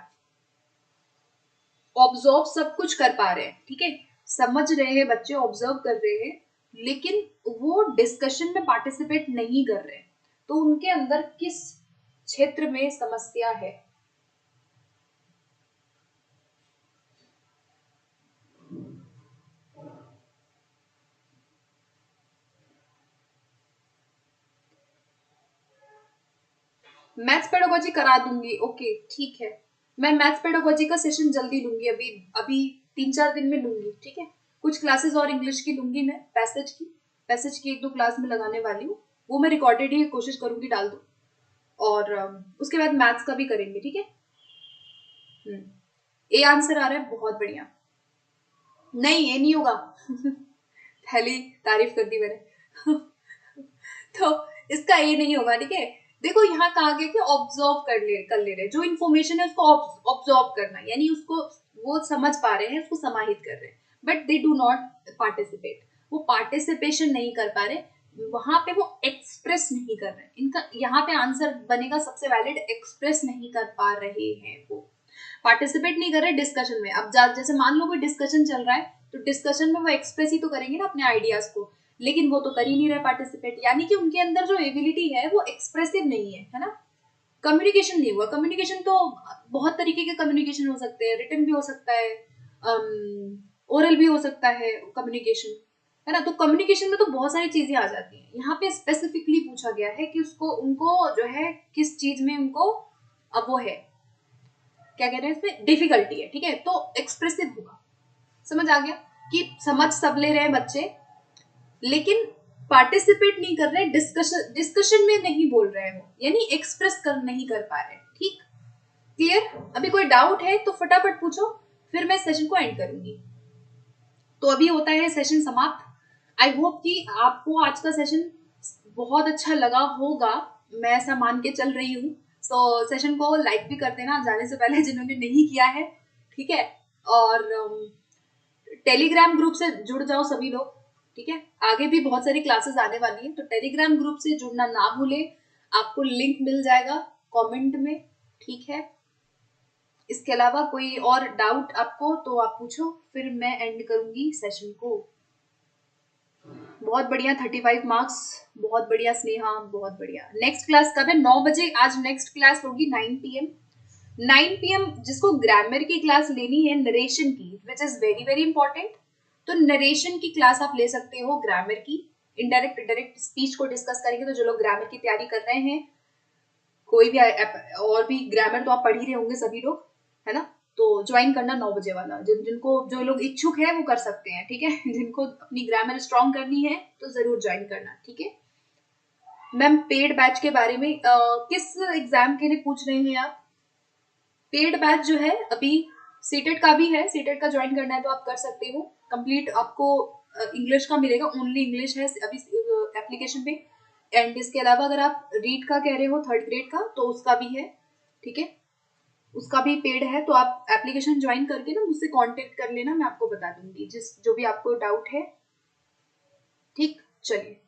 Observe सब कुछ कर पा रहे हैं, ठीक है, समझ रहे हैं बच्चे, ऑब्जर्व कर रहे हैं, लेकिन वो डिस्कशन में पार्टिसिपेट नहीं कर रहे हैं। तो उनके अंदर किस क्षेत्र में समस्या है? मैथ्स पेडागोजी करा दूंगी, ओके ठीक है। मैं मैथ्स पेडागोजी का सेशन जल्दी लूंगी, अभी अभी 3-4 दिन में लूंगी। ठीक है, कुछ क्लासेस और इंग्लिश की लूंगी मैं, पैसेज की 1-2 क्लास में लगाने वाली हूँ। वो मैं रिकॉर्डेड ही कोशिश करूंगी डाल दूं। और उसके बाद मैथ्स का भी करेंगे। ठीक है। ए आंसर आ रहा है, बहुत बढ़िया। नहीं, ये नहीं होगा। पहली तारीफ कर दी मैंने। तो इसका ये नहीं होगा। ठीक है, देखो यहाँ कहा गया कि ऑब्जर्व कर ले रहे, जो इन्फॉर्मेशन है उसको ऑब्जर्व करना, यानी उसको वो समझ पा रहे हैं, उसको समाहित कर रहे हैं, but they do not participate. वो पार्टिसिपेशन नहीं कर पा रहे, वहां पे वो एक्सप्रेस नहीं कर रहे। इनका यहाँ पे आंसर बनेगा सबसे वैलिड, एक्सप्रेस नहीं कर पा रहे हैं, वो पार्टिसिपेट नहीं कर रहे डिस्कशन में। अब जैसे मान लो कोई डिस्कशन चल रहा है, तो डिस्कशन में वो एक्सप्रेस ही तो करेंगे ना अपने आइडियाज को, लेकिन वो तो कर ही नहीं रहे पार्टिसिपेट। यानी कि उनके अंदर जो एबिलिटी है वो एक्सप्रेसिव नहीं है ना? कम्युनिकेशन नहीं हुआ। कम्युनिकेशन तो बहुत तरीके के कम्युनिकेशन हो सकते हैं, रिटन भी हो सकता है, ओरल भी हो सकता है कम्युनिकेशन, है ना? तो कम्युनिकेशन में तो बहुत सारी चीजें आ जाती हैं। यहाँ पे स्पेसिफिकली पूछा गया है कि उसको उनको जो है किस चीज में उनको अब वो है, क्या कह रहे हैं, इसमें डिफिकल्टी है। ठीक है, तो एक्सप्रेसिव होगा। समझ आ गया कि समझ सब ले रहे हैं बच्चे, लेकिन पार्टिसिपेट नहीं कर रहे, डिस्कशन में नहीं बोल रहे हैं वो, यानी एक्सप्रेस कर नहीं कर पा रहे। ठीक, क्लियर? अभी कोई डाउट है तो फटाफट पूछो, फिर मैं सेशन को एंड करूंगी। तो अभी होता है सेशन समाप्त। आई होप कि आपको आज का सेशन बहुत अच्छा लगा होगा, मैं ऐसा मान के चल रही हूँ। तो सेशन को लाइक भी कर देना जाने से पहले जिन्होंने नहीं किया है। ठीक है, और टेलीग्राम ग्रुप से जुड़ जाओ सभी लोग। ठीक है, आगे भी बहुत सारी क्लासेस आने वाली है, तो टेलीग्राम ग्रुप से जुड़ना ना भूले। आपको लिंक मिल जाएगा कमेंट में। ठीक है, इसके अलावा कोई और डाउट आपको तो आप पूछो, फिर मैं एंड करूंगी सेशन को। बहुत बढ़िया, 35 मार्क्स, बहुत बढ़िया स्नेहा, बहुत बढ़िया। नेक्स्ट क्लास कब है? 9 बजे। आज नेक्स्ट क्लास होगी 9 PM। 9 PM जिसको ग्रामर की क्लास लेनी है, नरेशन की, विच इज वेरी वेरी इंपॉर्टेंट, तो नरेशन की क्लास आप ले सकते हो ग्रामर की। इनडायरेक्ट डायरेक्ट स्पीच को डिस्कस करेंगे, तो जो लोग ग्रामर की तैयारी कर रहे हैं, कोई भी और भी ग्रामर तो आप पढ़ ही रहे होंगे सभी लोग, है ना? तो ज्वाइन करना 9 बजे वाला। जिनको जो लोग इच्छुक है वो कर सकते हैं। ठीक है, जिनको अपनी ग्रामर स्ट्रॉन्ग करनी है तो जरूर ज्वाइन करना। ठीक है मैम, पेड बैच के बारे में किस एग्जाम के लिए पूछ रहे हैं आप? पेड बैच जो है अभी सीटेट का भी है, सीटेट का ज्वाइन करना है तो आप कर सकते हो। कंप्लीट आपको इंग्लिश का मिलेगा, ओनली इंग्लिश है अभी एप्लीकेशन पे। एंड इसके अलावा अगर आप रीड का कह रहे हो 3rd ग्रेड का, तो उसका भी है। ठीक है, उसका भी पेड है, तो आप एप्लीकेशन ज्वाइन करके ना मुझसे कांटेक्ट कर लेना, मैं आपको बता दूंगी जिस जो भी आपको डाउट है। ठीक, चलिए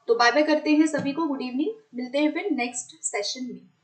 तो बाय बाय करते हैं सभी को, गुड इवनिंग, मिलते हैं फिर नेक्स्ट सेशन में।